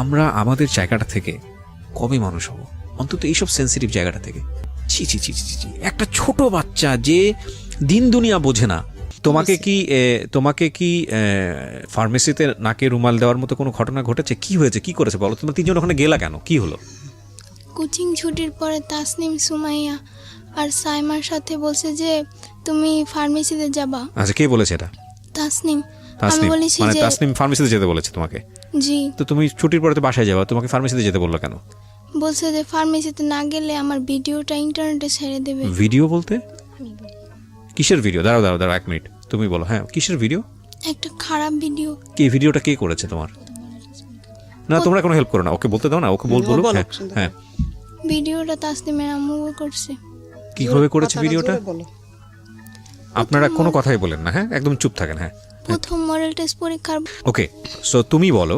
আমরা আমাদের জায়গাটা থেকে কবে মানুষ হব, অন্তত এইসব সেন্সিটিভ জায়গাটা থেকে। ছি ছি ছি ছি ছি, একটা ছোট বাচ্চা যে দিন দুনিয়া বোঝে না, তোমাকে কি ফার্মেসিতে নাকে রুমাল দেওয়ার মতো কোনো ঘটনা ঘটেছে? কি হয়েছে, কি করেছে বলো? তোমরা তিনজন ওখানে গেলা কেন, কি হলো? কোচিং ছুটির পরে তাসনিম, সুমাইয়া আর সাইমার সাথে বলছে যে তুমি ফার্মেসিতে যাবা। আচ্ছা, কে বলেছে এটা? তাসনিম। আমি তাসনিম, বলেছি মানে যে তাসনিম ফার্মেসিতে যেতে বলেছে তোমাকে? জি। তো তুমি ছুটির পরে তো বাসায় যাবা, তোমাকে ফার্মেসিতে যেতে বললো কেন? বলছে যে ফার্মেসিতে না গেলে আমার ভিডিওটা ইন্টারনেটে ছেড়ে দেবে। ভিডিও বলতে কিসের ভিডিও? দাঁড়াও 1 মিনিট, তুমি বলো। হ্যাঁ, কিসের ভিডিও? একটা খারাপ ভিডিও। কি ভিডিওটা কে করেছে তোমার? না, তোমরা কোনো হেল্প করো না, ওকে বলতে দাও না, ওকে বলবো। হ্যাঁ হ্যাঁ, ভিডিওটা তাসনিমের আম্মু করছে। কিভাবে করেছে ভিডিওটা? আপনারা কোনো কথাই বলেন না, হ্যাঁ, একদম চুপ থাকেন। হ্যাঁ, প্রথম মডেল টেস্ট পরীক্ষার ওকে। সো তুমি বলো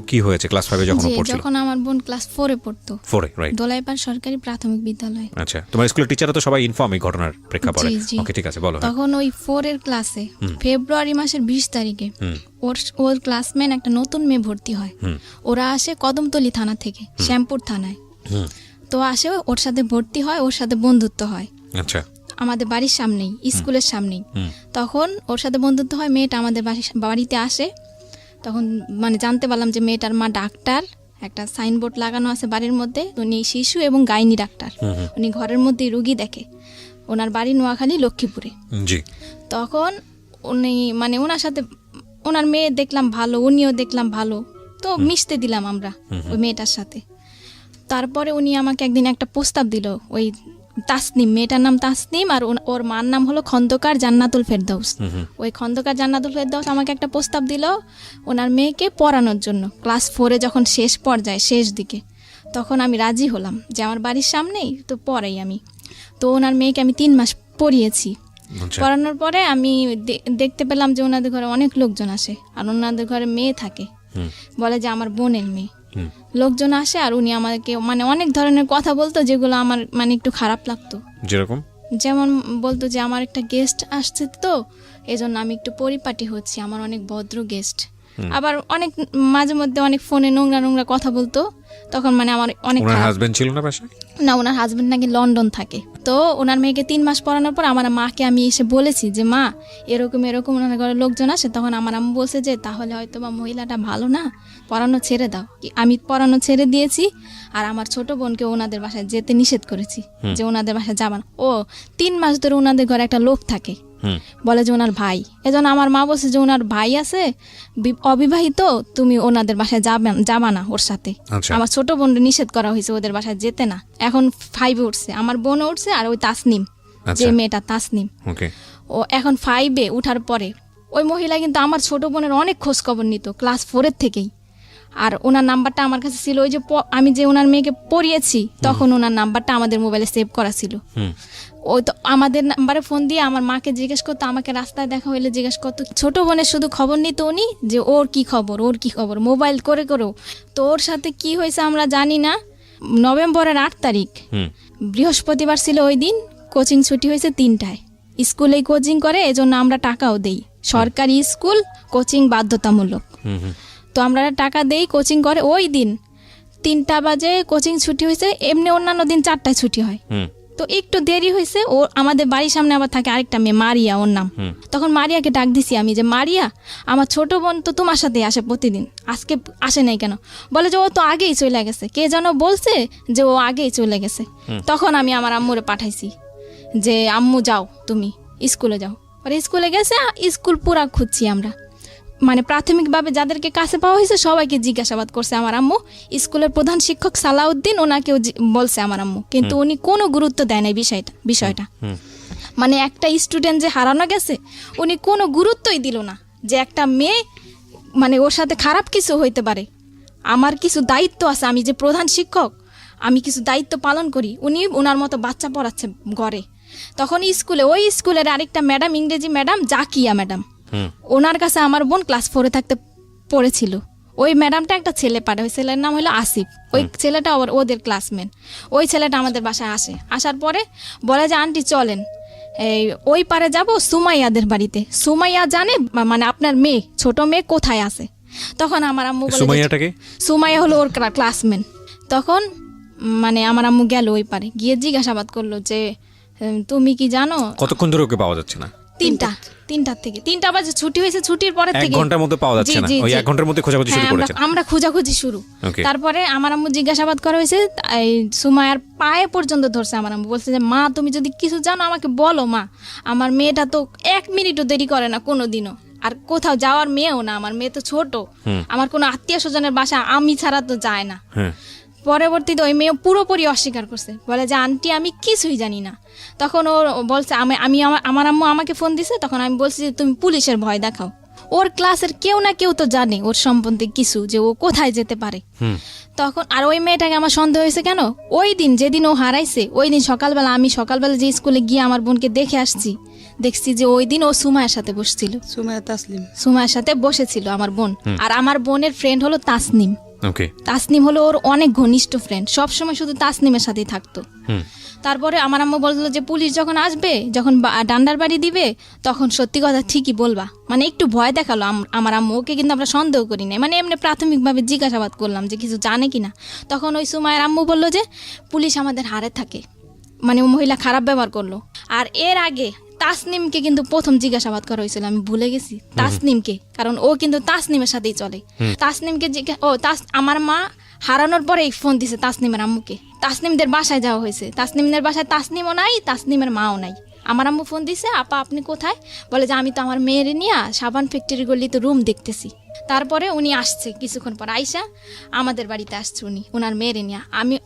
কি হয়েছে ক্লাস 5 এ যখন পড়ছিল? যখন আমার বোন ক্লাস 4 এ পড়তো। 4 এ, রাইট। দোলাইপাড় সরকারি প্রাথমিক বিদ্যালয়। আচ্ছা, তোমার স্কুলের টিচাররা তো সবাই ইনফর্ম এই ঘটনার প্রেক্ষাপটে? জি। ওকে, ঠিক আছে, বলো। তখন ওই 4 এর ক্লাসে ফেব্রুয়ারি মাসের 20 তারিখে ওর ক্লাসমেট একটা নতুন মেয়ে ভর্তি হয়। ওরা আসে কদমতলী থানা থেকে, শ্যামপুর থানায়। তো আসে, ওর সাথে ভর্তি হয়, ওর সাথে বন্ধুত্ব হয়। আচ্ছা, আমাদের বাড়ির সামনেই, স্কুলের সামনেই। তখন ওর সাথে বন্ধুত্ব হয়, মেয়েটা আমাদের বাড়িতে আসে। তখন মানে জানতে পারলাম যে মেয়েটার মা ডাক্তার, একটা সাইনবোর্ড লাগানো আছে বাড়ির মধ্যে, উনি শিশু এবং গাইনি ডাক্তার। উনি ঘরের মধ্যেই রুগী দেখে। ওনার বাড়ি নোয়াখালী, লক্ষ্মীপুরে। জি। তখন উনি মানে ওনার সাথে, ওনার মেয়ে দেখলাম ভালো, উনিও দেখলাম ভালো, তো মিশতে দিলাম আমরা ওই মেয়েটার সাথে। তারপরে উনি আমাকে একদিন একটা প্রস্তাব দিল, ওই তাসনিম, মেয়েটার নাম তাসনিম, আর ওর মার নাম হলো খন্দকার জান্নাতুল ফেরদৌস। ওই খন্দকার জান্নাতুল ফেরদৌস আমাকে একটা প্রস্তাব দিল ওনার মেয়েকে পড়ানোর জন্য। ক্লাস 4 এ যখন শেষ পর্যায়ে, শেষ দিকে, তখন আমি রাজি হলাম যে আমার বাড়ির সামনেই তো পড়াই আমি। তো ওনার মেয়েকে আমি 3 মাস পড়িয়েছি। পড়ানোর পরে আমি দেখতে পেলাম যে ওনাদের ঘরে অনেক লোকজন আসে, আর ওনাদের ঘরে মেয়ে থাকে, বলে যে আমার বোনের মেয়ে। লোকজন আসে আর উনি আমাকে মানে অনেক ধরনের কথা বলতো, যেগুলো আমার মানে একটু খারাপ লাগতো। যেমন বলতো যে আমার একটা গেস্ট আসছে, তো এজন্য আমি একটু পরিপাটি হচ্ছি, আমার অনেক ভদ্র গেস্ট। আবার অনেক মাঝে মধ্যে অনেক ফোনে নোংরা নোংরা কথা বলতো। তখন মানে আমার অনেক হাজবেন্ড ছিল না বাসায়? না, ওনার হাজবেন্ড নাকি লন্ডন থাকে। তো ওনার মেয়েকে 3 মাস পড়ানোর পর আমার মাকে আমি এসে বলেছি যে মা, এরকম এরকম ওনার ঘরে লোকজন আসে। তখন আমার আম্মু বলছে যে তাহলে হয়তো বা মহিলাটা ভালো না, পড়ানো ছেড়ে দাও। আমি পড়ানো ছেড়ে দিয়েছি, আর আমার ছোট বোনকে ওনাদের বাসায় যেতে নিষেধ করেছি, যে ওনাদের বাসায় যাবা না। ও 3 মাস ধরে ওনাদের ঘরে একটা লোক থাকে, বলে যে ওনার ভাই। এজন্য আমার মা বলছে যে ওনার ভাই আছে অবিবাহিত, তুমি ওনাদের বাসায় যাবা না ওর সাথে। আমার ছোট বোন নিষেধ করা হয়েছে ওদের বাসায় যেতে না। এখন 5 এ উঠছে, আমার বোন উঠছে, আর ওই তাসনিম, যে মেয়েটা তাসনিম, ও এখন 5 এ উঠার পরে ওই মহিলা কিন্তু আমার ছোট বোনের অনেক খোঁজ খবর নিত ক্লাস 4 এর থেকেই। আর ওনার নাম্বারটা আমার কাছে ছিল, ওই যে আমি যে ওনার মেয়েকে পড়িয়েছি তখন ওনার নাম্বারটা আমাদের মোবাইলে সেভ করা ছিল। ওই তো আমাদের নাম্বারে ফোন দিয়ে আমার মাকে জিজ্ঞেস করতো, আমাকে রাস্তায় দেখা হইলে জিজ্ঞেস করতো। ছোট বোনের শুধু খবর নিত উনি, যে ওর কি খবর, ওর কি খবর, মোবাইল করে করেও। তো ওর সাথে কি হয়েছে আমরা জানি না। নভেম্বরের 8 তারিখ বৃহস্পতিবার ছিল, ওই দিন কোচিং ছুটি হয়েছে 3টায়। স্কুলেই কোচিং করে, এজন্য আমরা টাকাও দেই। সরকারি স্কুল, কোচিং বাধ্যতামূলক। তো আমরা টাকা দেই, কোচিং করে। ওই দিন 3টা বাজে কোচিং ছুটি হয়েছে। এমনি অন্যান্য দিন 4টায় ছুটি হয়, তো একটু দেরি হয়েছে। ও আমাদের বাড়ির সামনে আবার থাকে আরেকটা মেয়ে, মারিয়া ওর নাম। তখন মারিয়াকে ডাক দিছি আমি, যে মারিয়া, আমার ছোট বোন তো তোমার সাথে আসে প্রতিদিন, আজকে আসে নাই কেন? বলে যে ও তো আগেই চলে গেছে, কে যেন বলছে যে ও আগেই চলে গেছে। তখন আমি আমার আম্মুরে পাঠাইছি যে আম্মু যাও, তুমি স্কুলে যাও। আর স্কুলে গেছে, স্কুল পুরা খুঁজছি আমরা, মানে প্রাথমিকভাবে যাদেরকে কাছে পাওয়া হয়েছে সবাইকে জিজ্ঞাসাবাদ করছে আমার আম্মু। স্কুলের প্রধান শিক্ষক সালাউদ্দিন, ওনাকেও বলছে আমার আম্মু, কিন্তু উনি কোনো গুরুত্ব দেয় নাই বিষয়টা। মানে একটা স্টুডেন্ট যে হারানো গেছে, উনি কোনো গুরুত্বই দিল না যে একটা মেয়ে মানে ওর সাথে খারাপ কিছু হইতে পারে। আমার কিছু দায়িত্ব আছে, আমি যে প্রধান শিক্ষক, আমি কিছু দায়িত্ব পালন করি। উনি ওনার মতো বাচ্চা পড়াচ্ছে ঘরে। তখন স্কুলে, ওই স্কুলের আরেকটা ম্যাডাম, ইংরেজি ম্যাডাম জাকিয়া ম্যাডাম, ওনার কাছে আমার বোন ক্লাস 4 এ থাকতে পড়েছিল। ওই ম্যাডামটা একটা ছেলে পাঠায়, ওই ছেলের নাম হলো আসিফ। ওই ছেলেটা ওদের ক্লাসমেট। ওই ছেলেটা আমাদের বাসায় আসে, আসার পরে বলে যে আন্টি চলেন এই ওই পারে যাব সুমাইয়াদের বাড়িতে। সুমাইয়া জানে মানে আপনার মেয়ে, ছোট মেয়ে কোথায় আছে। তখন আমার আম্মু বলে যে, সুমাইয়াটাকে সুমাইয়া হলো ওর ক্লাসমেট। তখন মানে আমার আম্মু গেল ওই পারে, গিয়ে জিজ্ঞাসাবাদ করলো যে তুমি কি জানো। কতক্ষণ ধরে ওকে পাওয়া যাচ্ছে না? 3টার থেকে 3টা বাজে ছুটি হয়েছে, ছুটির পরের এক থেকে ঘন্টার মধ্যে পাওয়া যাচ্ছে না, ওই 1 ঘন্টার মধ্যে খোঁজাখুঁজি শুরু হ্যাঁ, করেছেন? আমরা খোঁজাখুঁজি শুরু। Okay. তারপরে আমার আম্মু জিজ্ঞাসাবাদ করা হয়েছে, এই সুমায়ার পায়ে পর্যন্ত ধরছে আমার আম্মু, বলছে যে মা তুমি যদি কিছু জানো আমাকে বলো মা, আমার মেয়েটা তো 1 মিনিটও দেরি করে না কোনোদিনও, আর কোথাও যাওয়ার মেয়েও না, আমার মেয়ে তো ছোট, আমার কোনো আত্মীয় স্বজনের বাসা আমি ছাড়া তো যায় না। হ্যাঁ। পরবর্তীতে ওই মেয়ে পুরোপুরি অস্বীকার করছে, বলে যে আন্টি আমি কিছুই জানি না। তখন ও বলছে আমার আম্মু আমাকে ফোন দিছে, তখন আমি বলছি যে তুমি পুলিশের ভয় দেখাও। ওর ক্লাসের কেউ না কেউ তো জানে ওর সম্বন্ধে কিছু, যে ও কোথায় যেতে পারে। তখন আর ওই মেয়েটাকে আমার সন্দেহ হয়েছে কেন, ওই দিন যেদিন ও হারাইছে ওই দিন সকালবেলা আমি যে স্কুলে গিয়ে আমার বোনকে দেখে আসছি, দেখছি যে ওই দিন ও সুমায়ের সাথে বসছিল, সুমায়ের সাথে বসেছিল আমার বোন। আর আমার বোনের ফ্রেন্ড হলো তাসনিম। ওকে। তাসনিম হলো ওর অনেক ঘনিষ্ঠ ফ্রেন্ড, সবসময় শুধু তাসনিমের সাথেই থাকতো। তারপরে আমার আম্মু বলছিল যে পুলিশ যখন আসবে, যখন ডান্ডার বাড়ি দিবে, তখন সত্যি কথা ঠিকই বলবা, মানে একটু ভয় দেখালো আমার আম্মু। ওকে কিন্তু আমরা সন্দেহ করি নাই, মানে এমনি প্রাথমিকভাবে জিজ্ঞাসাবাদ করলাম যে কিছু জানে কিনা। তখন ওই সুমায়ের আম্মু বললো যে পুলিশ আমাদের হারে থাকে, মানে ও মহিলা খারাপ ব্যবহার করলো। আর এর আগে তাসনিমকে কিন্তু প্রথম জিজ্ঞাসাবাদ করা হয়েছিল, আমি ভুলে গেছি তাসনিমকে, কারণ ও কিন্তু তাসনিমের সাথেই চলে। তাসনিমকে আমার মা হারানোর পরে ফোন দিছে তাসনিমের আম্মুকে, তাসনিমদের বাসায় যাওয়া হয়েছে, তাসনিমদের বাসায় তাসনিমও নাই, তাসনিমের মাও নাই। আমার আম্মু ফোন দিছে, আপা আপনি কোথায়? বলে যে আমি তো আমার মেয়ের নিয়ে সাবান ফ্যাক্টরি গলিতে রুম দেখতেছি। তারপরে উনি আসছে কিছুক্ষণ পর, আইসা আমাদের বাড়িতে আসছে উনি ওনার মেয়ের নিয়ে।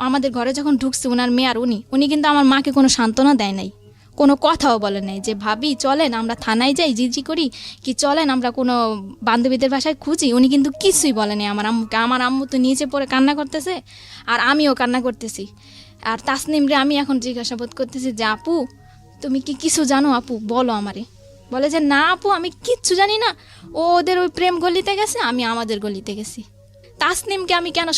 আমাদের ঘরে যখন ঢুকছে ওনার মেয়ে আর উনি কিন্তু আমার মাকে কোনো সান্ত্বনা দেয় নাই, কোনো কথাও বলে নাই যে ভাবি চলেন আমরা থানায় যাই জিজি করি, কি চলেন আমরা কোনো বান্ধবীদের বাসায় খুঁজি। উনি কিন্তু কিছুই বলে নাই আমার আম্মুকে। আমার আম্মু তো নিচে পড়ে কান্না করতেছে, আর আমিও কান্না করতেছি। আর তাসনিমরে আমি এখন জিজ্ঞাসাবাদ করতেছি যে আপু তুমি কি কিছু জানো, আপু বলো আমারে। বলে যে না আপু আমি কিচ্ছু জানি না, ও ওদের ওই প্রেম গলিতে গেছে, আমি আমাদের গলিতে গেছি। তাসনিমকে আমি কেন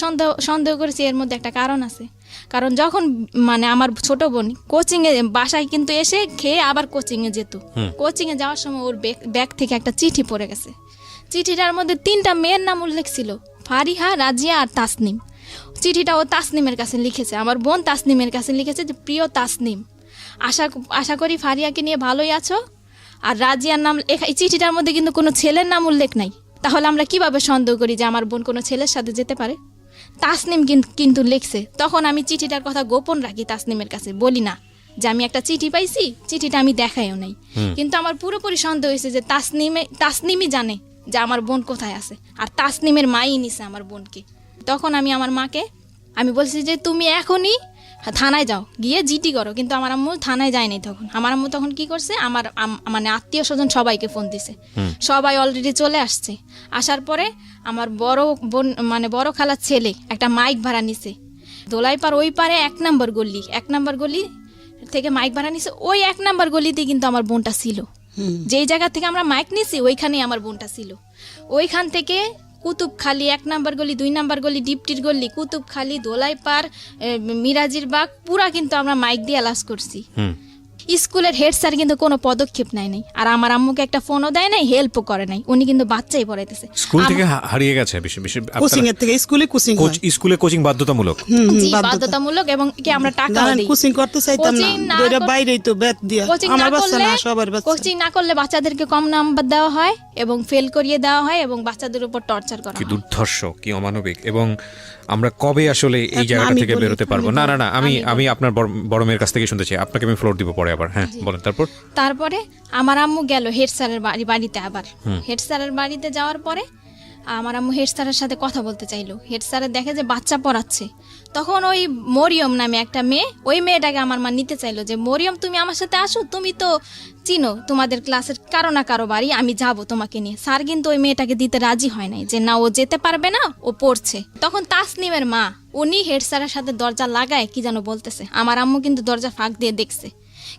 সন্দেহ করেছি, এর মধ্যে একটা কারণ আছে। কারণ যখন মানে আমার ছোট বোন কোচিংয়ে বাসায় কিন্তু এসে খেয়ে আবার কোচিংয়ে যেত, কোচিংয়ে যাওয়ার সময় ওর ব্যাগ থেকে একটা চিঠি পড়ে গেছে। চিঠিটার মধ্যে 3টা মেয়ের নাম উল্লেখ ছিল, ফারিহা, রাজিয়া আর তাসনিম। চিঠিটা ও তাসনিমের কাছে লিখেছে, আমার বোন তাসনিমের কাছে লিখেছে যে প্রিয় তাসনিম, আশা করি ফারিয়াকে নিয়ে ভালোই আছো। আর রাজিয়ার নাম এই চিঠিটার মধ্যে কিন্তু কোনো ছেলের নাম উল্লেখ নাই, তাহলে আমরা কিভাবে সন্দেহ করি যে আমার বোন কোনো ছেলের সাথে যেতে পারে? তাসনিম কিন্তু লিখছে। তখন আমি চিঠিটার কথা গোপন রাখি, তাসনিমের কাছে বলি না যে আমি একটা চিঠি পাইছি, চিঠিটা আমি দেখাইও নাই। কিন্তু আমার পুরোপুরি সন্দেহ হয়েছে যে তাসনিমই জানে যে আমার বোন কোথায় আছে, আর তাসনিমের মাই নিছে আমার বোনকে। তখন আমি আমার মাকে আমি বলছি যে তুমি এখনই থানায় যাও, গিয়ে জিডি করো। কিন্তু আমার আম্মু থানায় যায়নি। তখন আমার আম্মু তখন কি করছে, আমার মানে আত্মীয় স্বজন সবাইকে ফোন দিছে, সবাই অলরেডি চলে আসছে। আসার পরে আমার বড় বোন মানে বড় খালার ছেলে একটা মাইক ভাড়া নিছে দোলাইপাড় ওই পারে 1 নম্বর গলি থেকে মাইক ভাড়া নিছে। ওই 1 নম্বর গলিতে কিন্তু আমার বোনটা ছিল, যেই জায়গা থেকে আমরা মাইক নিছি ওইখানেই আমার বোনটা ছিল। ওইখান থেকে কুতুবখালি 1 নম্বর গলি, 2 নম্বর গলি, ডিপটির গলি, কুতুবখালি, দোলাইপাড়, মিরাজির বাগ পুরা কিন্তু আমরা মাইক দিয়ে অ্যালাউন্স করছি। স্কুলের হেড স্যার কিন্তু কোনো পদক্ষেপ নেয় নাই, আর আমার আম্মুকে একটা ফোনও দেয় নাই, হেল্পও করে নাই। উনি কিন্তু বাচ্চাই পড়াইতেছে। স্কুল থেকে হারিয়ে গেছে, কোচিং এর থেকে স্কুলে কোচিং বাধ্যতামূলক, জি বাধ্যতামূলক, এবং কি আমরা টাকা দেই। কোচিং করতে চাইতাম না, দুইটা বাইরেই তো বেত দিয়া, আমার বাচ্চা না সবার বাচ্চা। কোচিং না করলে বাচ্চাদেরকে কম নাম্বার দেওয়া হয় এবং ফেল করিয়ে দেওয়া হয় এবং বাচ্চাদের উপর টর্চার করা হয়। কি দুর্ধর্ষ, কি অমানবিক। এবং আমরা কবে আসলে এই জায়গাটা থেকে বেরোতে পারবো? না আমি আপনার বড় মেয়ের কাছ থেকে শুনতে চাই, আপনাকে আমি ফ্লোর দিব পরে আবার। হ্যাঁ বলেন। তারপরে আমার আম্মু গেল হেড স্যারের বাড়িতে। আবার হেড স্যারের বাড়িতে যাওয়ার পরে আমার আম্মু হেড স্যারের সাথে কথা বলতে চাইলো। হেড স্যারের দেখে যে বাচ্চা পড়াচ্ছে। তখন ওই মরিয়ম নামে একটা মেয়ে, ওই মেয়েটাকে আমার মা নিতে চাইলো যে মরিয়ম তুমি আমার সাথে আসো, তুমি তো চিনো তোমাদের ক্লাসের কারো না কারো বাড়ি, আমি যাব তোমাকে নিয়ে। স্যার কিন্তু ওই মেয়েটাকে দিতে রাজি হয় নাই, যে না ও যেতে পারবে না, ও পড়ছে। তখন তাসনিমের মা উনি হেড স্যারের সাথে দরজা লাগায় কি যেন বলতেছে। আমার আম্মু কিন্তু দরজা ফাঁক দিয়ে দেখছে,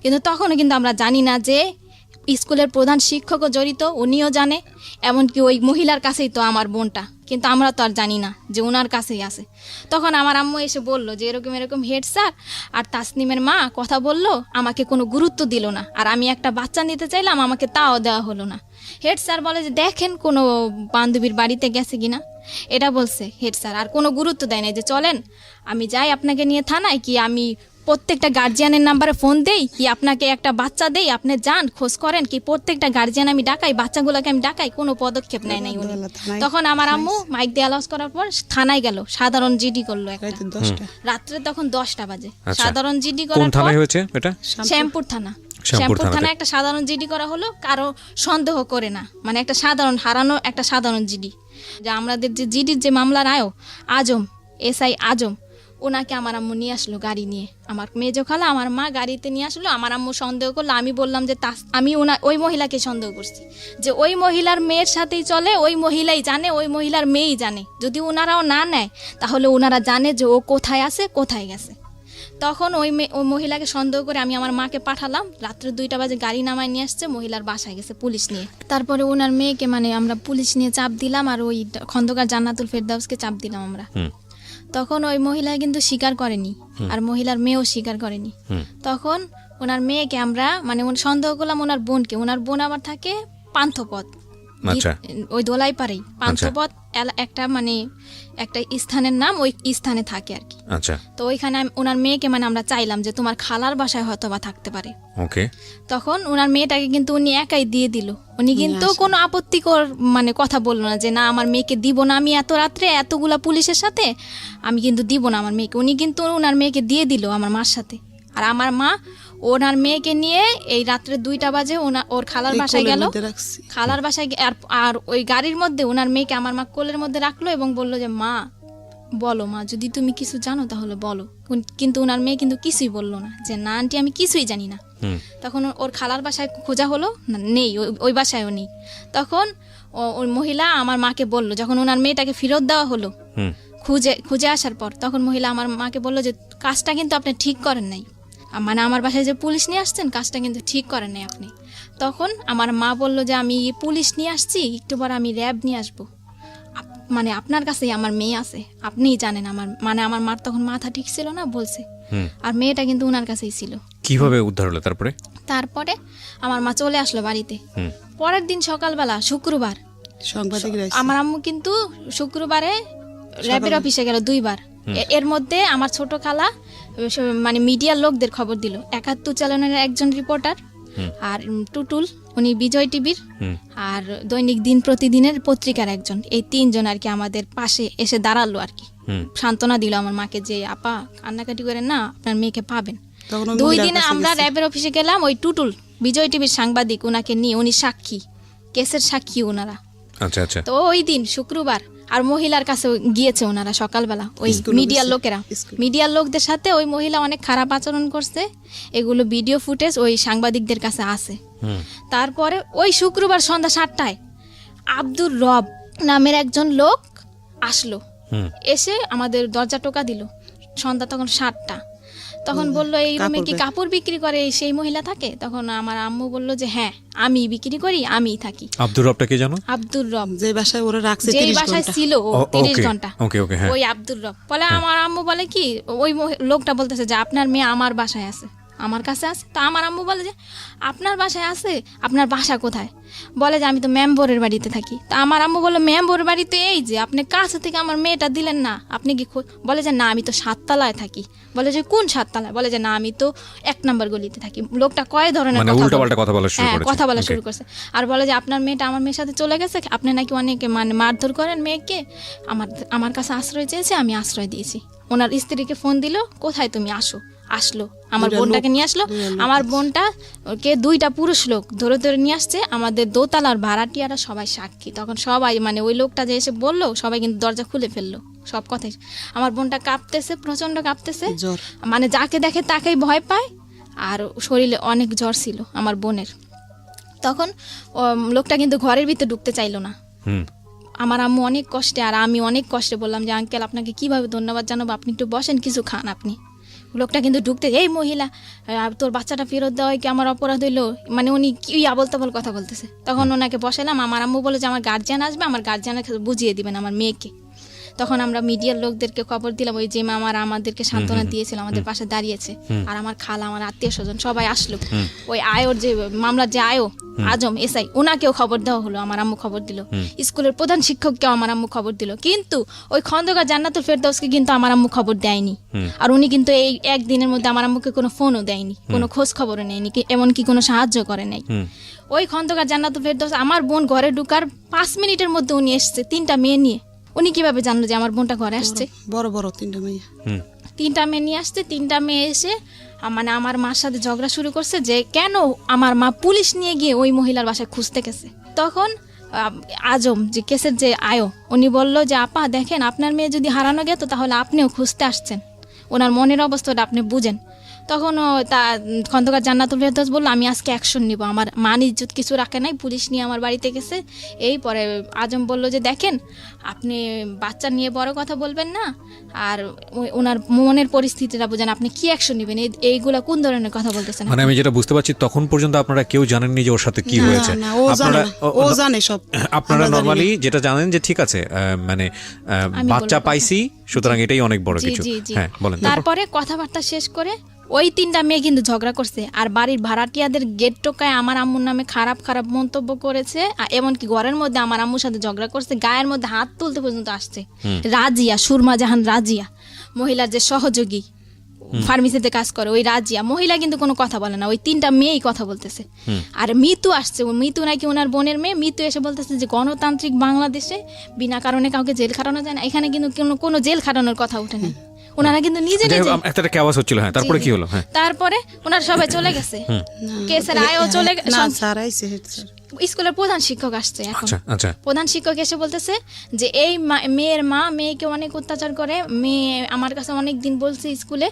কিন্তু তখনও কিন্তু আমরা জানি না যে স্কুলের প্রধান শিক্ষকও জড়িত, উনিও জানে। এমনকি ওই মহিলার কাছেই তো আমার বোনটা, কিন্তু আমরা তো আর জানি না যে ওনার কাছেই আছে। তখন আমার আম্মু এসে বলল যে এরকম এরকম হেড স্যার আর তাসনিমের মা কথা বললো, আমাকে কোনো গুরুত্ব দিল না, আর আমি একটা বাচ্চা নিতে চাইলাম আমাকে তাও দেওয়া হলো না। হেড স্যার বলে যে দেখেন কোনো বান্ধবীর বাড়িতে গেছে কিনা, এটা বলছে হেড স্যার, আর কোনো গুরুত্ব দেয় না যে চলেন আমি যাই আপনাকে নিয়ে থানায়, কি আমি প্রত্যেকটা গার্জিয়ানের নাম্বারে ফোন দেই, কি আপনাকে একটা বাচ্চা দেই, আপনি যান খোঁজ করেন, কি প্রত্যেকটা গার্জিয়ান আমি ডাকাই, বাচ্চাগুলোকে আমি ডাকাই, কোনো পদক্ষেপ নেয় নাই উনি। তখন আমার আম্মু মাইক দিয়ে অ্যালাউন্স করার পর থানায় গেল, সাধারণ জিডি করলো একটা রাত্রে, তখন 10টা বাজে। সাধারণ জিডি কোন করার থানায় পর হয়েছে এটা? শ্যামপুর থানা। শ্যামপুর শ্যামপুর থানায় একটা সাধারণ জিডি করা হলো, কারো সন্দেহ করে না, মানে একটা সাধারণ হারানো একটা সাধারণ জিডি। যে আমাদের যে জিডির যে মামলার আজম, এসআই আজম, ওনাকে আমার আম্মু নিয়ে আসলো গাড়ি নিয়ে, আমার মেজো খালা আমার মা গাড়িতে নিয়ে আসলো। আমার আম্মু সন্দেহ করলো, আমি বললাম যে আমি ওই মহিলাকে সন্দেহ করছি, যে ওই মহিলার মেয়ের সাথেই চলে, ওই মহিলাই জানে, ওই মহিলার মেয়েই জানে, যদি ওনারাও না নেয় তাহলে ওনারা জানে যে ও কোথায় আছে, কোথায় গেছে। তখন ওই মহিলাকে সন্দেহ করে আমি আমার মাকে পাঠালাম, রাত্রে 2টা বাজে গাড়ি নামায় নিয়ে আসছে, মহিলার বাসায় গেছে পুলিশ নিয়ে। তারপরে ওনার মেয়েকে মানে আমরা পুলিশ নিয়ে চাপ দিলাম, আর ওই খন্দকার জান্নাতুল ফেরদাউসকে চাপ দিলাম আমরা। তখন ওই মহিলা কিন্তু স্বীকার করেনি, আর মহিলার মেয়েও স্বীকার করেনি। তখন ওনার মেয়েকে আমরা মানে সন্দেহ করলাম ওনার বোনকে, ওনার বোন আবার থাকে পান্থপথ, ওই দোলাই পারেই পান্থপথ একটা মানে একটা স্থানের নাম, ওই স্থানে থাকে আর কি। তো ওইখানে ওনার মেয়েকে মানে আমরা চাইলাম যে তোমার খালার বাসায় হয়তো বা থাকতে পারে। তখন ওনার মেয়েটাকে কিন্তু উনি একাই দিয়ে দিল, উনি কিন্তু কোনো আপত্তিকর মানে কথা বললো না যে না আমার মেয়েকে দিব না, আমি এত রাত্রে এতগুলা পুলিশের সাথে আমি কিন্তু দিব না আমার মেয়েকে। উনি কিন্তু ওনার মেয়েকে দিয়ে দিল আমার মার সাথে। আর আমার মা ওনার মেয়েকে নিয়ে এই রাত্রে 2টা বাজে ওর খালার বাসায় গেল, খালার বাসায় আর ওই গাড়ির মধ্যে ওনার মেয়েকে আমার মা কোলের মধ্যে রাখলো এবং বললো যে মা বলো, মা যদি তুমি কিছু জানো তাহলে বলো। কিন্তু ওনার মেয়ে কিন্তু কিছুই বললো না, যে না আন্টি আমি কিছুই জানি না। তখন ওর খালার বাসায় খোঁজা হলো, না নেই, ওই বাসায়ও নেই। তখন ওই মহিলা আমার মাকে বললো, যখন ওনার মেয়েটাকে ফেরত দেওয়া হলো খুঁজে আসার পর, তখন মহিলা আমার মাকে বললো যে কাজটা কিন্তু আপনি ঠিক করেন নাই, মানে আমার বাসায় যে পুলিশ নিয়ে আসছেন কাজটা কিন্তু ঠিক করেন নাই আপনি। তখন আমার মা বললো যে আমি পুলিশ নিয়ে আসছি, একটু পর আমি র্যাব নিয়ে আসবো, মানে আপনার কাছেই আমার মেয়ে আছে, আপনিই জানেন। আমার মার তখন মাথা ঠিক ছিল না বলছে, আর মেয়েটা কিন্তু ওনার কাছেই ছিল। কিভাবে উদ্ধার হলো তারপরে আমার মা চলে আসলো বাড়িতে। পরের দিন সকালবেলা শুক্রবার আমার আম্মু কিন্তু শুক্রবারে র্যাবের অফিসে গেল 2বার। এর মধ্যে আমার ছোট খালা মানে মিডিয়ার লোকদের খবর দিল, 71 চ্যানেলের একজন রিপোর্টার, আর টুটুল উনি বিজয় টিভির, আর দৈনিক দিন প্রতিদিনের পত্রিকার একজন, এই 3জন আর কি আমাদের পাশে এসে দাঁড়ালো আর কি, সান্ত্বনা দিল আমার মাকে যে আপা কান্নাকাটি করেন না, আপনার মেয়েকে পাবেন। 2 দিনে আমরা র্যাবের অফিসে গেলাম, ওই টুটুল বিজয় টিভির সাংবাদিক ওনাকে নিয়ে, উনি সাক্ষী, কেসের সাক্ষী ওনারা। তো ওই দিন শুক্রবার, আর মহিলার কাছে গিয়েছে ওনারা সকালবেলা, ওই মিডিয়ার লোকদের সাথে ওই মহিলা অনেক খারাপ আচরণ করছে, এগুলো ভিডিও ফুটেজ ওই সাংবাদিকদের কাছে আছে। তারপরে ওই শুক্রবার সন্ধ্যা 7টায় আব্দুর রব নামের একজন লোক আসলো, এসে আমাদের দরজা টোকা দিল। সন্ধ্যা তখন 7টা। তখন বললো এই রুমে কি কাপড় বিক্রি করে সেই মহিলা থাকে? তখন আমার আম্মু বললো যে হ্যাঁ আমি বিক্রি করি, আমি থাকি। আব্দুর রবটা কে জানো? আব্দুর রব, যে বাসায় ওরা রাখছে, যে বাসায় ছিল 30 ঘন্টা, ওই আব্দুর রব বলে। আমার আম্মু বলে কি, ওই লোকটা বলতেছে যে আপনার মেয়ে আমার বাসায় আছে, আমার কাছে আছে। তো আমার আম্মু বলে যে আপনার বাসায় আছে, আপনার বাসা কোথায়? বলে যে আমি তো মেম্বরের বাড়িতে থাকি। তা আমার আম্মু বললো মেম্বরের বাড়িতে এই যে আপনি কাছে থেকে আমার মেয়েটা দিলেন না, আপনি কি? বলে যে না আমি তো 7 তলায় থাকি। বলে যে কোন 7 তলায়? বলে যে না আমি তো 1 নম্বর গলিতে থাকি। লোকটা কয় ধরনের কথা বলা শুরু করছে, আর বলে যে আপনার মেয়েটা আমার মেয়ের সাথে চলে গেছে, আপনি নাকি অনেকে মানে মারধর করেন মেয়েকে, আমার কাছে আশ্রয় চেয়েছে, আমি আশ্রয় দিয়েছি। ওনার স্ত্রীকে ফোন দিল, কোথায় তুমি? আসলো আমার বোনটাকে নিয়ে আসলো। আমার বোনটাকে 2টা পুরুষ লোক ধরে ধরে নিয়ে আসছে, আমাদের দোতলার ভাড়াটিয়ারা সবাই সাক্ষী। তখন সবাই মানে ওই লোকটা যে এসে বললো, সবাই কিন্তু দরজা খুলে ফেললো, সব কথাই। আমার বোনটা কাঁপতেছে, প্রচন্ড কাঁপতেছে, মানে যাকে দেখে তাকেই ভয় পায়, আর শরীরে অনেক জ্বর ছিল আমার বোনের। তখন লোকটা কিন্তু ঘরের ভিতরে ঢুকতে চাইলো না। আমার আম্মু অনেক কষ্টে আর আমি অনেক কষ্টে বললাম যে আঙ্কেল আপনাকে কিভাবে ধন্যবাদ জানাবো, আপনি একটু বসেন, কিছু খান আপনি। লোকটা কিন্তু ঢুকতে, এই মহিলা তোর বাচ্চাটা ফেরত দেওয়া কি আমার অপরাধ হইলো, মানে উনি কি আবল তাবল কথা বলতেছে। তখন ওনাকে বসালাম, আমার আম্মু বলে যে আমার গার্জিয়ান আসবে, আমার গার্জিয়ানকে বুঝিয়ে দিবেন আমার মেয়েকে। তখন আমরা মিডিয়ার লোকদেরকে খবর দিলাম, ওই যে মামারা আমাদেরকে সান্ত্বনা দিয়েছিল, আমাদের পাশে দাঁড়িয়েছে, আর আমার খালা, আমার আত্মীয় স্বজন সবাই আসলো। ওই আয়োর যে মামলার যে আয়ো আজম এসআই, ওনাকেও খবর দেওয়া হলো, আমার আম্মু খবর দিল। স্কুলের প্রধান শিক্ষককেও আমার আম্মু খবর দিল, কিন্তু ওই খন্দকার জান্নাতুল ফেরদৌসকে কিন্তু আমার আম্মু খবর দেয়নি। আর উনি কিন্তু এই একদিনের মধ্যে আমার আম্মুকে কোনো ফোনও দেয়নি, কোনো খোঁজ খবরও নেয়নি, এমনকি কোনো সাহায্য করে নাই। ওই খন্দকার জান্নাতুল ফেরদৌস আমার বোন ঘরে ঢুকার 5 মিনিটের মধ্যে উনি এসছে 3টা মেয়ে নিয়ে। উনি কিভাবে জানলো যে আমার বোনটা ঘরে আসছে? বড় বড় 3টা মেয়ে, 3টা মেয়ে নিয়ে আসছে। 3টা মেয়ে এসে মানে আমার মার সাথে ঝগড়া শুরু করছে যে কেন আমার মা পুলিশ নিয়ে গিয়ে ওই মহিলার বাসায় খুঁজতে গেছে। তখন আজম যে কেসের যে আয়ো, উনি বলল যে আপা দেখেন, আপনার মেয়ে যদি হারানো গেত তাহলে আপনিও খুঁজতে আসছেন, ওনার মনের অবস্থাটা আপনি বুঝেন। তখন তা খন্দকার জান্নাতুল ফেরদৌস বললো আমি আজকে অ্যাকশন নিব, আমার মান ইজ্জত কিছু রাখে নাই, পুলিশ নিয়ে আমার বাড়িতে গেছে। এই পরে আজম বলল যে দেখেন, আপনি বাচ্চা নিয়ে বড় কথা বলবেন না, আর ওনার মনের পরিস্থিতিটা বুঝেন, আপনি কি অ্যাকশন নেবেন, এইগুলা কোন ধরনের কথা বলতেছেন? মানে আমি যেটা বুঝতে পারছি, তখন পর্যন্ত আপনারা কেউ জানেননি যে ওর সাথে কি হয়েছে। ও জানে সব। আপনারা নরমালি যেটা জানেন যে ঠিক আছে, মানে বাচ্চা পাইছি, সুতরাং এটাই অনেক বড় কিছু। হ্যাঁ বলেন। তারপরে কথাবার্তা শেষ করে ওই 3টা মেয়ে কিন্তু ঝগড়া করছে, আর বাড়ির ভাড়াটিয়াদের গেট টোকায় আমার আম্মুর নামে খারাপ খারাপ মন্তব্য করেছে, এমনকি ঘরের মধ্যে আমার আম্মুর সাথে ঝগড়া করছে, গায়ের মধ্যে হাত তুলতে পর্যন্ত আসছে। রাজিয়া, সুরমা জাহান রাজিয়া, মহিলার যে সহযোগী ফার্মেসিতে কাজ করে, ওই রাজিয়া মহিলা কিন্তু কোনো কথা বলে না, ওই 3টা মেয়েই কথা বলতেছে। আর মিতু আসছে, মিতু নাকি ওনার বোনের মেয়ে। মিতু এসে বলতেছে যে গণতান্ত্রিক বাংলাদেশে বিনা কারণে কাউকে জেল খাটানো যায় না, এখানে কিন্তু কোনো জেল খাটানোর কথা উঠে না। ওনারা কিন্তু নিজে একটা আওয়াজ হচ্ছিল। হ্যাঁ, তারপরে কি হলো? হ্যাঁ, তারপরে ওনারা সবাই চলে গেছে, কেসের আয়ও চলে গেছে। স্কুলের প্রধান শিক্ষক আসছে এখন। আচ্ছা, প্রধান শিক্ষক এসে বলতেছে যে এই মেয়ের মা মেয়েকে অনেক অত্যাচার করে, মেয়ে আমার কাছে অনেক দিন বলছে স্কুলে,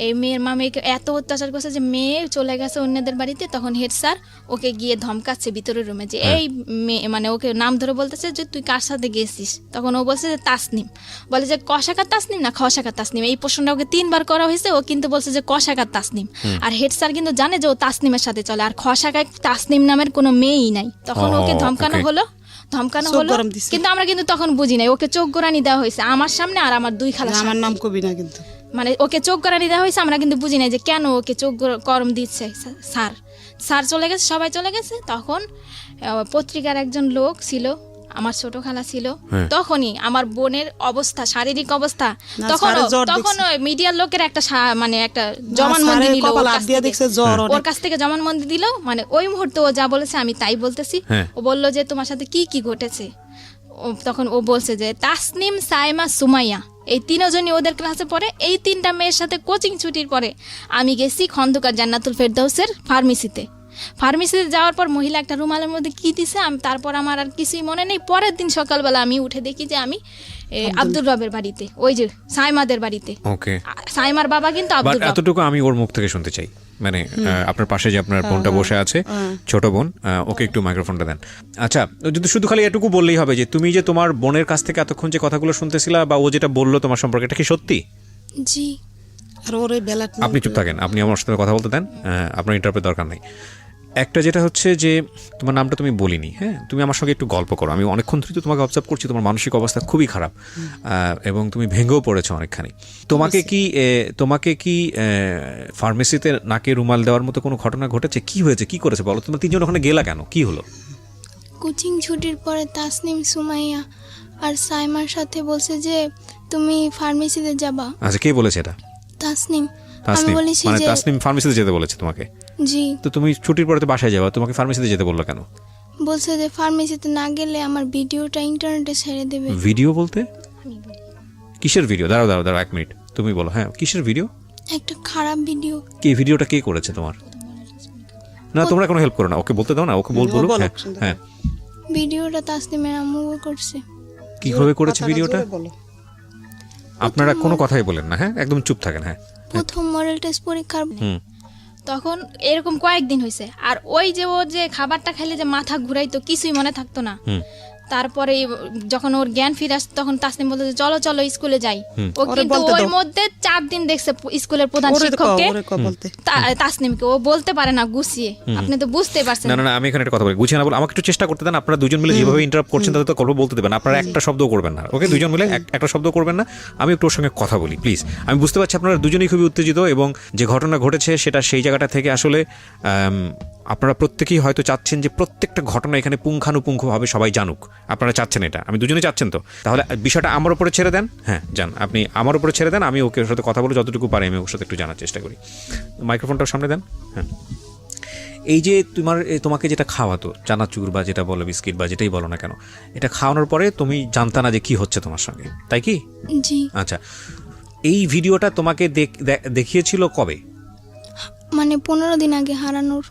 এই মেয়ের মা মেয়েকে এত অত্যাচার করছে যে মেয়ে চলে গেছে অন্যদের বাড়িতে। তখন হেড স্যার ওকে গিয়ে ধমকাচ্ছে ভিতরের রুমে, যে এই মেয়ে, মানে ওকে নাম ধরে বলতেছে যে তুই কার সাথে গেছিস। তখন ও বলছে যে তাসনিম, বলে যে কশাকার তাসনিম না খশাকার তাসনিম। এই প্রশ্নটা ওকে 3বার করা হয়েছে, ও কিন্তু বলছে যে কশাকার তাসনিম। আর হেড স্যার কিন্তু জানে যে ও তাসনিমের সাথে চলে, আর খশাকার তাসনিম নামের কোনো মেয়েই নাই। তখন ওকে ধমকানো হলো, কিন্তু আমরা কিন্তু তখন বুঝি নাই, ওকে চোখ গোরানি দেওয়া হয়েছে আমার সামনে, আর আমার 2 খালা, আমার নাম কবি না কিন্তু, মানে ওকে চোখ গড়ানি দেওয়া হয়েছে। আমরা কিন্তু বুঝি নাই যে কেন ওকে চোখ গরম দিচ্ছে। স্যার চলে গেছে, সবাই চলে গেছে। তখন পত্রিকার একজন লোক ছিল, আমার ছোট খালা ছিল। তখনই আমার বোনের অবস্থা, শারীরিক অবস্থা, তখন মিডিয়ার লোকের একটা মানে একটা জবানবন্দি নিল, ওর কাছ থেকে জবানবন্দি দিল। মানে ওই মুহূর্তে ও যা বলেছে আমি তাই বলতেছি। ও বলল যে তোমার সাথে কি কি ঘটেছে। তখন ও বলছে যে তাসনিম, সাইমা, সুমাইয়া, এই 3জনই ওদের ক্লাসে পড়ে। এই 3টা মেয়ের সাথে কোচিং ছুটির পরে আমি গেছি খন্দকার জান্নাতুল ফেরদৌসের ফার্মেসিতে যাওয়ার পর মহিলা একটা রুমালের মধ্যে কি দিছে, তারপর আমার আর কিছুই মনে নেই। পরের দিন সকালবেলা আমি উঠে দেখি যে আমি আব্দুর রবের বাড়িতে, ওই যে সাইমাদের বাড়িতে। ওকে, সাইমার বাবা কিন্তু আব্দুর রব। এতটুকু আমি ওর মুখ থেকে শুনতে চাই, মানে আপনার পাশে যে আপনার বোনটা বসে আছে, ছোট বোন, ওকে একটু মাইক্রোফোনটা দেন। আচ্ছা, যদি শুধু খালি এটুকু বললেই হবে যে তুমি যে তোমার বোনের কাছ থেকে এতক্ষণ যে কথাগুলো শুনতেছিলা বা ও যেটা বললো তোমার সম্পর্কে, এটা কি সত্যি? জি। আর ওরে বেলা আপনি চুপ থাকেন, আপনি আমার সাথে কথা বলতে দেন, আপনার ইন্টারপ্রেট দরকার নেই। একটা যেটা হচ্ছে যে তোমার নামটা তুমি বলিনি, হ্যাঁ, তুমি আমার সঙ্গে একটু গল্প করো। আমি অনেকক্ষণ ধরে তোমাকে অবজার্ভ করছি, তোমার মানসিক অবস্থা খুবই খারাপ, এবং তুমি ভেঙেও পড়েছো অনেকখানি। তোমাকে কি ফার্মেসিতে নাকে রুমাল দেওয়ার মতো কোনো ঘটনা ঘটেছে? কি হয়েছে, কি করেছে বলো? তোমরা 3জন ওখানে গেলা কেন, কি হলো? কোচিং ছুটির পরে তাসনিম, সুমাইয়া আর সাইমার সাথে বলছে যে তুমি ফার্মেসিতে যাবা। আচ্ছা, কে বলেছে এটা? তাসনিম। আমি বলেছি মানে যে তাসনিম ফার্মেসিতে যেতে বলেছে তোমাকে? জি। তো তুমি ছুটির পরে তো বাসায় যাবা, তোমাকে ফার্মেসিতে যেতে বললো কেন? বলছে যে ফার্মেসিতে না গেলে আমার ভিডিওটা ইন্টারনেটে ছেড়ে দেবে। ভিডিও বলতে কিসের ভিডিও? দাঁড়াও 1 মিনিট, তুমি বলো। হ্যাঁ, কিসের ভিডিও? একটা খারাপ ভিডিও। কি ভিডিওটা কে করেছে তোমার? না, তোমরা কোনো হেল্প করো না, ওকে বলতে দাও না, ওকে বলবো। হ্যাঁ, ভিডিওটা তাসনিমের আম্মু করছে। কিভাবে করেছে ভিডিওটা? আপনারা কোনো কথাই বলেন না, হ্যাঁ, একদম চুপ থাকেন। হ্যাঁ, প্রথম মডেল টেস্ট পরীক্ষার তখন এরকম কয়েকদিন হয়েছে। আর ওই যে ও যে খাবারটা খাইলে যে মাথা ঘুরাইতো, কিছুই মনে থাকতো না। তারপরে যখন ওর জ্ঞান ফিরে আসে তখন তাসনিম বলতে যে চলো চলো স্কুলে যাই। ও ওরে কিন্তু বলতে ওর দাও। মধ্যে 4 দিন দেখছে স্কুলের প্রধান ওরে শিক্ষককে বলতে তাসনিমকে, ও বলতে পারে না গুছিয়ে, আপনি তো বুঝতেই পারছেন। না না না, আমি এখানে একটা কথা বলি, গুছিয়ে না বল, আমাকে একটু চেষ্টা করতে দেন। আপনারা দুজন মিলে যেভাবে ইন্টারাপ্ট করছেন তাতে তো গল্প বলতে দেবেন, আপনারা একটা শব্দও করবেন না, ওকে? দুজন মিলে একটা শব্দ করবেন না, আমি একটু ওর সঙ্গে কথা বলি প্লিজ। আমি বুঝতে পারছি আপনারা দুজনেই খুবই উত্তেজিত, এবং যে ঘটনা ঘটেছে সেটা সেই জায়গাটা থেকে আসলে আপনারা প্রত্যেকেই হয়তো চাচ্ছেন যে প্রত্যেকটা ঘটনা এখানে পুঙ্খানুপুঙ্খভাবে সবাই জানুক। আপনারা চাচ্ছেন এটা, আমি দুজনেই চাচ্ছেন। তো তাহলে বিষয়টা আমার উপরে ছেড়ে দেন। হ্যাঁ যান, আপনি আমার উপরে ছেড়ে দেন, আমি ওকে ওর সাথে কথা বলে যতটুকু পারি আমি ওর সাথে একটু জানার চেষ্টা করি। মাইক্রোফোনটার সামনে দেন। হ্যাঁ, এই যে তোমাকে যেটা খাওয়াতো, চানাচুর বা যেটা বলো বিস্কিট বা যেটাই বলো না কেন, এটা খাওয়ানোর পরে তুমি জানতা না যে কি হচ্ছে তোমার সঙ্গে, তাই কি? জি। আচ্ছা, এই ভিডিওটা তোমাকে দেখিয়েছিল কবে? মানে 15 দিন আগে হারানোর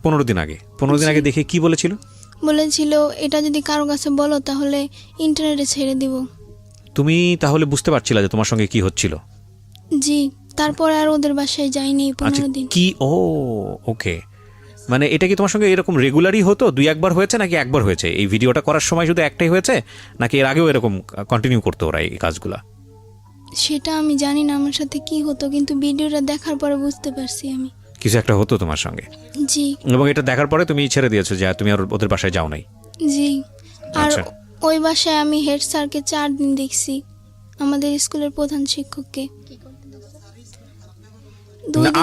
15 দিন আগে। 15 দিন আগে দেখে কি বলেছিল? বলেছিল এটা যদি কারো কাছে বলো তাহলে ইন্টারনেটে ছেড়ে দিব। তুমি তাহলে বুঝতে পারছিলা যে তোমার সঙ্গে কি হচ্ছিল? জি। তারপর আর ওদের বাসায় যাইনি 15 দিন। কি? ও ওকে, মানে এটা কি তোমার সঙ্গে এরকম রেগুলারই হতো? 2-1 হয়েছে নাকি একবার হয়েছে? এই ভিডিওটা করার সময় শুধু একটাই হয়েছে নাকি এর আগেও এরকম কন্টিনিউ করতো ওরা এই কাজগুলা? সেটা আমি জানি না আমার সাথে কি হতো, কিন্তু ভিডিওটা দেখার পরে বুঝতে পারছি আমি কিছু একটা হতো তোমার সঙ্গে। জি। এবং এটা দেখার পরে তুমি ছেড়ে দিয়েছো যে তুমি আর ওদের বাসায় যাও নাই? জি। আর আচ্ছা। ওই বাসায় আমি হেড স্যারকে 4 দিন দেখছি, আমাদের স্কুলের প্রধান শিক্ষককে।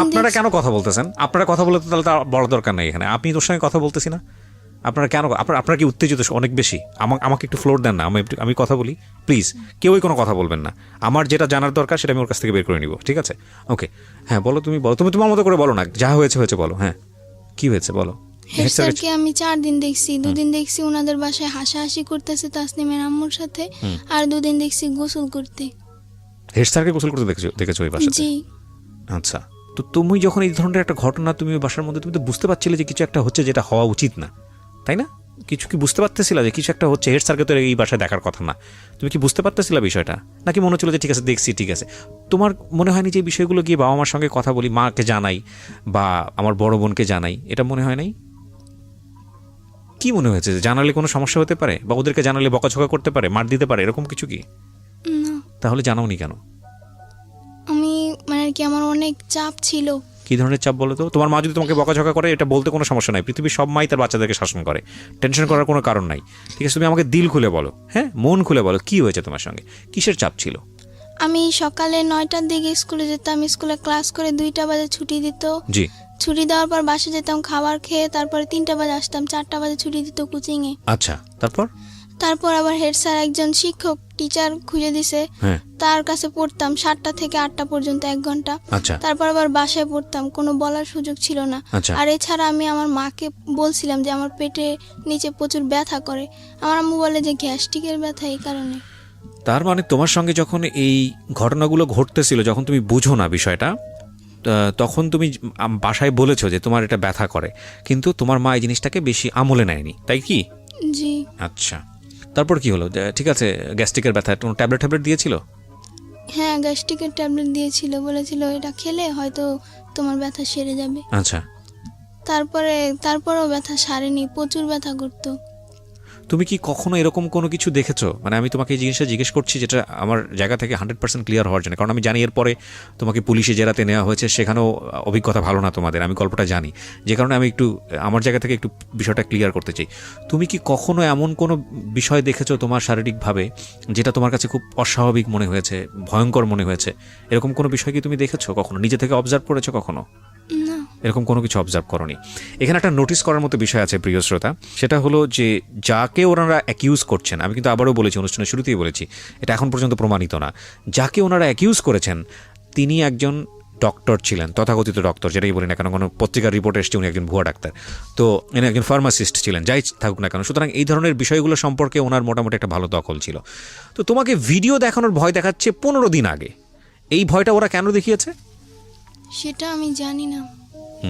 আপনারা কেন কথা বলতেছেন? আপনারা কথা বলতে তাহলে তার বড় দরকার নেই এখানে। আপনি তোর সঙ্গে কথা বলতেছি না, আপনারা কেন? আপনারা কি উত্তেজিত অনেক বেশি? আমাকে একটু ফ্লোর দেন না, আমি কথা বলি প্লিজ। কেউই কোনো কথা বলবেন না, আমার যেটা জানার দরকার সেটা আমি ওর কাছ থেকে বের করে নিব, ঠিক আছে? ওকে, হ্যাঁ বলো, তুমি বলো, তুমি তোমার মতো করে বলো না, যা হয়েছে হয়েছে বলো। হ্যাঁ, কি হয়েছে বলো। হেড স্যারকে আমি 4 দিন দেখছি। 2 দিন দেখছি ওনাদের বাসায় হাসাহাসি করতেছে তাসনিমের আম্মুর সাথে, আর 2 দিন দেখছি গোসল করতে। হেড স্যারকে গোসল করতে দেখেছো ওই বাসাতে? জি। আচ্ছা, তো তুমি যখন এই ধরনের একটা ঘটনা তুমি ওই বাসার মধ্যে, তুমি তো বুঝতে পারছিলে যে কিছু একটা হচ্ছে যেটা হওয়া উচিত না, তাই না? কিছু কি বুঝতে পারতেছিলা যে কিছু একটা হচ্ছে? হেড স্যারকে তো এই বাসায় দেখার কথা না, তুমি কি বুঝতে পারতেছিলা বিষয়টা? নাকি মনে হচ্ছিল যে ঠিক আছে দেখছি, ঠিক আছে? তোমার মনে হয়নি যে এই বিষয়গুলো গিয়ে বাবা মার সঙ্গে কথা বলি, মাকে জানাই বা আমার বড় বোনকে জানাই, এটা মনে হয় নাই? কি মনে হয়েছে যে জানালে কোনো সমস্যা হতে পারে বা ওদেরকে জানালে বকাঝকা করতে পারে, মার দিতে পারে, এরকম কিছু কি? না, তাহলে জানাওনি কেন? আমি মানে কি আমার অনেক চাপ ছিল। কি ধরনের চাপ বলো তো? তোমার মা যদি তোমাকে বকাঝকা করে এটা বলতে কোনো সমস্যা নাই, পৃথিবীর সব মাই তার বাচ্চাদেরকে শাসন করে, টেনশন করার কোনো কারণ নাই, ঠিক আছে? তুমি আমাকে দিল খুলে বলো, হ্যাঁ মন খুলে বলো, কি হয়েছে তোমার সঙ্গে, কিসের চাপ ছিল? আমি সকালে 9টার দিকে স্কুলে যেতাম, স্কুলে ক্লাস করে 2টা বাজে ছুটি দিত। জি। ছুটি দেওয়ার পর বাসে যেতাম খাবার খেয়ে, তারপরে 3টা বাজে আসতাম, 4টা বাজে ছুটি দিত কোচিংয়ে। আচ্ছা, তারপর আবার হেড স্যার একজন শিক্ষক টিচার খুঁজে দিছে, হ্যাঁ, তার কাছে পড়তাম 7টা থেকে 8টা পর্যন্ত 1 ঘন্টা। আচ্ছা তারপর আবার বাসায় পড়তাম, কোনো বলার সুযোগ ছিল না। আচ্ছা। আর এছাড়া আমি আমার মাকে বলছিলাম যে আমার পেটে নিচে প্রচুর ব্যথা করে, আমার আম্মু বলে যে গ্যাস্ট্রিকের ব্যথা, এই কারণে। তার মানে তোমার সঙ্গে যখন এই ঘটনাগুলো ঘটতেছিল, যখন তুমি বুঝো না বিষয়টা, তখন তুমি বাসায় বলেছো যে তোমার এটা ব্যথা করে, কিন্তু তোমার মা এই জিনিসটাকে বেশি আমলে নেয়নি, তাই কি? জি। আচ্ছা, তারপর কি হলো? ঠিক আছে, গ্যাস্ট্রিকের ব্যথা, কোনো ট্যাবলেট দিয়েছিল? হ্যাঁ, গ্যাস্ট্রিকের ট্যাবলেট দিয়েছিল, বলেছিল এটা খেলে হয়তো তোমার ব্যথা সেরে যাবে। আচ্ছা, তারপরেও ব্যথা সারেনি, প্রচুর ব্যথা করতো। তুমি কি কখনো এরকম কোনো কিছু দেখেছো? মানে আমি তোমাকে এই জিনিসটা জিজ্ঞেস করছি যেটা আমার জায়গা থেকে 100% ক্লিয়ার হওয়ার জন্য, কারণ আমি জানি এরপরে তোমাকে পুলিশে জেরাতে নেওয়া হয়েছে, সেখানেও অভিজ্ঞতা ভালো না তোমাদের, আমি গল্পটা জানি, যে কারণে আমি একটু আমার জায়গা থেকে একটু বিষয়টা ক্লিয়ার করতে চাই। তুমি কি কখনো এমন কোনো বিষয় দেখেছো তোমার শারীরিকভাবে যেটা তোমার কাছে খুব অস্বাভাবিক মনে হয়েছে, ভয়ঙ্কর মনে হয়েছে? এরকম কোনো বিষয় কি তুমি দেখেছো কখনো, নিজে থেকে অবজার্ভ করেছো কখনো? না। এরকম কোনো কিছু অবজার্ভ করনি। এখানে একটা নোটিস করার মতো বিষয় আছে প্রিয় শ্রোতা, সেটা হলো যে যাকে ওনারা অ্যাকিউজ করছেন, আমি কিন্তু আবারও বলেছি, অনুষ্ঠানের শুরুতেই বলেছি, এটা এখন পর্যন্ত প্রমাণিত না, যাকে ওনারা অ্যাকিউজ করেছেন তিনি একজন ডক্টর ছিলেন, তথাকথিত ডক্টর, যেটাই বলি না কেন, কোনো পত্রিকার রিপোর্ট এসছে উনি একজন ভুয়া ডাক্তার, তো উনি একজন ফার্মাসিস্ট ছিলেন, যাই থাকুক না কেন। সুতরাং এই ধরনের বিষয়গুলো সম্পর্কে ওনার মোটামুটি একটা ভালো দখল ছিল। তো তোমাকে ভিডিও দেখানোর ভয় দেখাচ্ছে 15 দিন আগে, এই ভয়টা ওরা কেন দেখিয়েছে সেটা আমি জানি না।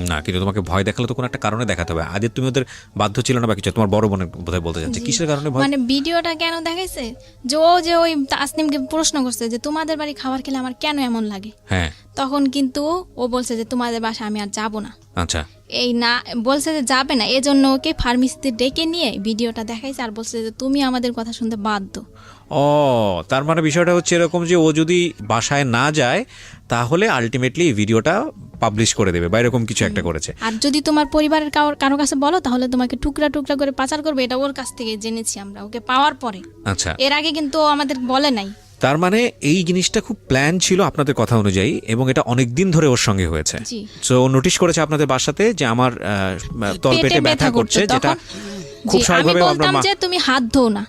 না, কিন্তু তোমাকে ভয় দেখালে তো কোনো একটা কারণে দেখাতে হবে। আগে তুমি ওদের বাধ্য ছিল না বা কিছু? তোমার বড় বোনের বোধহয় বলতে চাচ্ছে, কিসের কারণে ভয়? মানে ভিডিওটা কেন দেখাইছে যে ওই তাসনিমকে প্রশ্ন করছে যে তোমাদের বাড়ি খাবার খেলে আমার কেন এমন লাগে, হ্যাঁ, তখন কিন্তু ও বলছে যে তোমাদের বাসা আমি আর যাব না। আচ্ছা, এই না বলছে যে যাবে না, এজন্য ওকে ফার্মেসিতে ডেকে নিয়ে ভিডিওটা দেখাইছে আর বলছে যে তুমি আমাদের কথা শুনতে বাধ্য। ও তার মানে বিষয়টা হচ্ছে এরকম যে ও যদি বাসায় না যায় তাহলে আলটিমেটলি ভিডিওটা পাবলিশ করে দেবে বা এরকম কিছু একটা করেছে। আর যদি তোমার পরিবারের কারো কাছে বলো তাহলে তোমাকে টুকরা টুকরা করে পাচার করবে, এটা ওর কাছ থেকে জেনেছি আমরা ওকে পাওয়ার পরে। আচ্ছা, এর আগে কিন্তু ও আমাদের বলে নাই। তার মানে এই জিনিসটা খুব প্ল্যান ছিল আপনাদের কথা অনুযায়ী এবং এটা অনেক দিন ধরে ওর সঙ্গে হয়েছে। জি। সো নোটিশ করেছে আপনাদের বাসাতে যে আমার তলপেটে ব্যথা করছে, যেটা খুব জি, আমি স্বাভাবিকভাবে বলতাম যে তুমি হাত ধোও না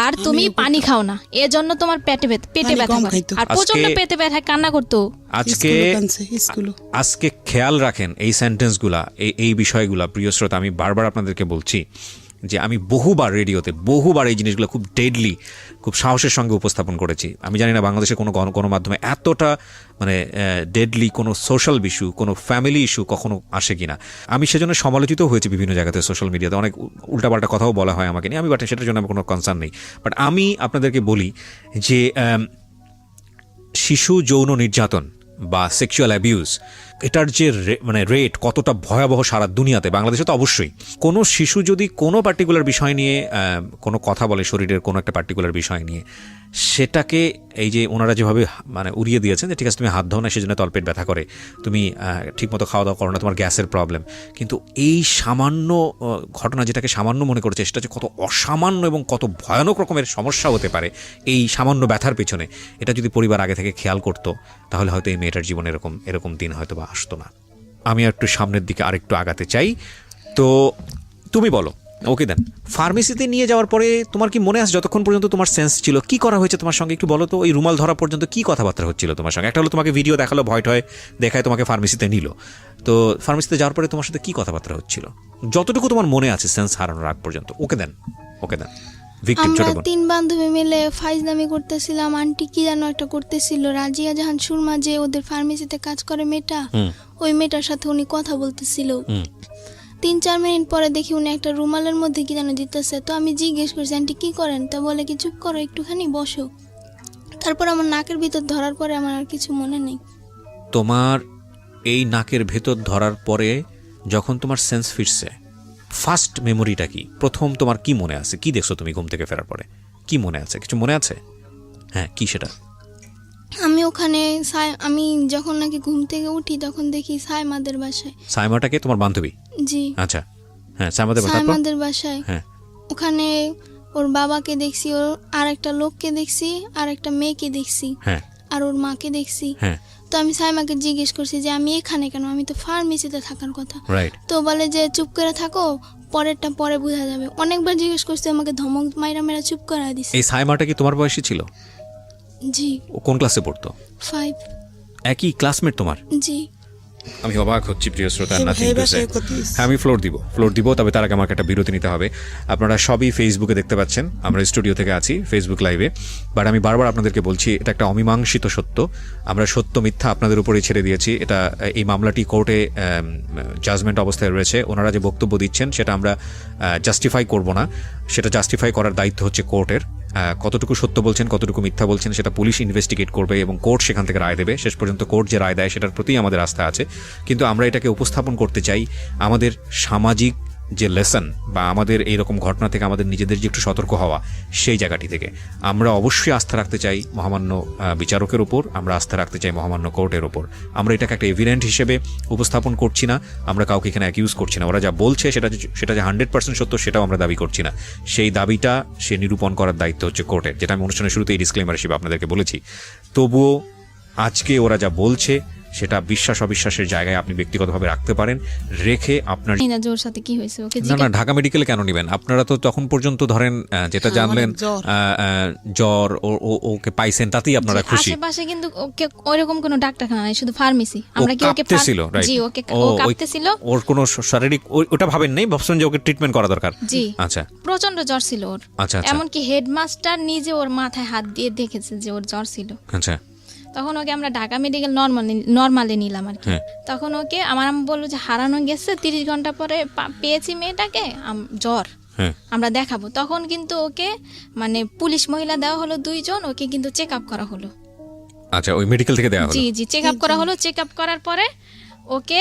আর তুমি পানি খাও না, এজন্য তোমার পেটে ব্যথা করে। আর প্রচন্ড পেটে ব্যথা কান্না করতো। আজকে খেয়াল রাখেন এই সেন্টেন্সগুলা, এই বিষয়গুলা। প্রিয় শ্রোতা, আমি বারবার আপনাদেরকে বলছি যে আমি বহুবার রেডিওতে এই জিনিসগুলো খুব ডেডলি, খুব সাহসের সঙ্গে উপস্থাপন করেছি। আমি জানি না বাংলাদেশের কোনো গণমাধ্যমে এতটা মানে ডেডলি কোনো সোশ্যাল ইস্যু, কোনো ফ্যামিলি ইস্যু কখনো আসে কিনা। আমি সেজন্য সমালোচিত হয়েছি বিভিন্ন জায়গাতে, সোশ্যাল মিডিয়াতে অনেক উল্টাপাল্টা কথাও বলা হয় আমাকে নিয়ে। আমি বাট সেটার জন্য আমার কোনো কনসার্ন নেই। বাট আমি আপনাদেরকে বলি যে শিশু যৌন নির্যাতন বা সেক্সুয়াল অ্যাবিউজ, এটার যে মানে রেট কতটা ভয়াবহ সারা দুনিয়াতে, বাংলাদেশে তো অবশ্যই। কোনো শিশু যদি কোনো পার্টিকুলার বিষয় নিয়ে কোনো কথা বলে, শরীরের কোনো একটা পার্টিকুলার বিষয় নিয়ে, সেটাকে এই যে ওনারা যেভাবে মানে উড়িয়ে দিয়েছেন যে ঠিক আছে তুমি হাত ধো না সেজন্য তলপেট ব্যথা করে, তুমি ঠিকমতো খাওয়া দাওয়া করো না, তোমার গ্যাসের প্রবলেম। কিন্তু এই সামান্য ঘটনা, যেটাকে সামান্য মনে করছে, সেটা যে কত অসামান্য এবং কত ভয়ানক রকমের সমস্যা হতে পারে এই সামান্য ব্যথার পেছনে, এটা যদি পরিবার আগে থেকে খেয়াল করতো তাহলে হয়তো এই মেয়েটার জীবনে এরকম দিন হয়তো বা আসতো না। আমি একটু সামনের দিকে আরেকটু আগাতে চাই। তো তুমি বলো, ওকে দেন, ফার্মেসিতে নিয়ে যাওয়ার পরে তোমার কি মনে আছে যতক্ষণ পর্যন্ত তোমার সেন্স ছিল কি করা হয়েছে তোমার সঙ্গে একটু বলো তো? ওই রুমাল ধরা পর্যন্ত কি কথাবার্তা হচ্ছিল তোমার সঙ্গে? একটা হলো তোমাকে ভিডিও দেখালো, ভয় টয় দেখায় তোমাকে ফার্মেসিতে নিল, তো ফার্মেসিতে যাওয়ার পরে তোমার সাথে কি কথাবার্তা হচ্ছিল যতটুকু তোমার মনে আছে সেন্স হারানোর আগ পর্যন্ত? ওকে দেন। আমরা 3 বান্ধবী মিলে ফাইজলামি করতেছিলাম। আন্টি কি যেন একটা করতেছিল, রাজিয়া জাহান সুরমা যে ওদের ফার্মেসিতে কাজ করে মেয়েটা, ওই মেয়েটার সাথে উনি কথা বলতেছিল। 3-4 মিনিট পরে দেখি উনি একটা রুমালের মধ্যে কি যেন দিতেছে। তো আমি জিজ্ঞেস করছি আন্টি কি করেন, তা বলে কি চুপ করো একটুখানি বসো। তারপর আমার নাকের ভিতর ধরার পরে আমার আর কিছু মনে নেই। তোমার এই নাকের ভেতর ধরার পরে যখন তোমার সেন্স ফিরছে, ফার্স্ট মেমোরিটা কি? প্রথম তোমার কি মনে আছে? কি দেখছো তুমি ঘুম থেকে ফেরার পরে? কি মনে আছে? কিছু মনে আছে? হ্যাঁ, কি সেটা? আমি ওখানে আমি যখন নাকি ঘুম থেকে উঠি তখন দেখি সাইমাদের বাসায়। সাইমাটাকে তোমার বান্ধবী? জি। আচ্ছা, হ্যাঁ, সাইমাদের বাসায়। হ্যাঁ, ওখানে ওর বাবাকে দেখছি, ওর আর একটা লোককে দেখছি, আর একটা মেয়েকে দেখছি, হ্যাঁ, আর ওর মাকে দেখছি। হ্যাঁ। তো আমি সাইমাকে জিজ্ঞেস করছি যে আমি এখানে কেন, আমি তো ফার্মেসিতে থাকার কথা। রাইট। তো বলে যে চুপ করে থাকো, পরেরটা পরে বোঝা যাবে। অনেকবার জিজ্ঞেস করছি, আমাকে ধমক মাইরা চুপ করা দিছে। এই সাইমাটা কি তোমার বয়সী ছিল? জি। ও কোন ক্লাসে পড়তো? 5। একই ক্লাসমেট তোমার? জি। আমি অবাক হচ্ছি প্রিয় শ্রোতা, নাথিং টু সে। হ্যাঁ, আমি ফ্লোর দিব, তবে তার আগে আমাকে একটা বিরতি নিতে হবে। আপনারা সবই ফেসবুকে দেখতে পাচ্ছেন, আমরা স্টুডিও থেকে আছি ফেসবুক লাইভে। বাট আমি বারবার আপনাদেরকে বলছি, এটা একটা অমীমাংসিত সত্য। আমরা সত্য মিথ্যা আপনাদের উপরেই ছেড়ে দিয়েছি। এই মামলাটি কোর্টে জাজমেন্ট অবস্থায় রয়েছে। ওনারা যে বক্তব্য দিচ্ছেন সেটা আমরা জাস্টিফাই করব না, সেটা জাস্টিফাই করার দায়িত্ব হচ্ছে কোর্টের। কতটুকু সত্য বলছেন, কতটুকু মিথ্যা বলছেন সেটা পুলিশ ইনভেস্টিগেট করবে এবং কোর্ট সেখান থেকে রায় দেবে। শেষ পর্যন্ত কোর্ট যে রায় দেয় সেটার প্রতি আমাদের আস্থা আছে। কিন্তু আমরা এটাকে উপস্থাপন করতে চাই আমাদের সামাজিক যে লেসন বা আমাদের এইরকম ঘটনা থেকে আমাদের নিজেদের যে একটু সতর্ক হওয়া, সেই জায়গাটি থেকে আমরা অবশ্যই আস্থা রাখতে চাই মহামান্য বিচারকের উপর, আমরা আস্থা রাখতে চাই মহামান্য কোর্টের উপর। আমরা এটাকে একটা এভিডেন্ট হিসেবে উপস্থাপন করছি না, আমরা কাউকে এখানে অ্যাকিউজ করছি না। ওরা যা বলছে সেটা যে 100% সত্য সেটাও আমরা দাবি করছি না। সেই দাবিটা সে নিরূপণ করার দায়িত্ব হচ্ছে কোর্টের, যেটা আমি অনুষ্ঠানের শুরুতে এই ডিসক্লেমার হিসেবে আপনাদেরকে বলেছি। তবুও আজকে ওরা যা বলছে সেটা বিশ্বাস অবিশ্বাসের জায়গায় আপনি ব্যক্তিগতভাবে রাখতে পারেন, রেখে আপনার জোর সাথে কি হয়েছে ওকে না ঢাকা মেডিকেলে কেন নেবেন আপনারা? তো তখন পর্যন্ত ধরেন যেটা জানলেন জ্বর, ওকে পাইছেন, তাতেই আপনারা খুশি। আশেপাশে কিন্তু ওকে ওইরকম কোনো ডাক্তারখানা নাই, শুধু ফার্মেসি। আমরা কি ওকে কাঁপতেছিল? জি, ওকে ও কাঁপতেছিল। ওর কোনো শারীরিক ওটা ভাবেন নাই, ভাবছেন যে ওকে ট্রিটমেন্ট করা দরকার? জি। আচ্ছা, প্রচন্ড জ্বর ছিল ওর। আচ্ছা। এমনকি হেডমাস্টার নিজে ওর মাথায় হাত দিয়ে দেখেছে যে ওর জ্বর ছিল। আচ্ছা। তখন ওকে আমরা ঢাকা মেডিকেল নর্মালে নিলাম আর কি। তখন ওকে আমার আম্মু বললো যে হারানো গেছে, 30 ঘন্টা পরে পেয়েছি মেয়েটাকে, জ্বর, আমরা দেখাবো। তখন কিন্তু ওকে মানে পুলিশ মহিলা দেওয়া হলো 2 জন, ওকে কিন্তু চেক আপ করা হলো। আচ্ছা, ওই মেডিকেল থেকে দেওয়া হলো? জি, চেক আপ করা হলো। চেক আপ করার পরে ওকে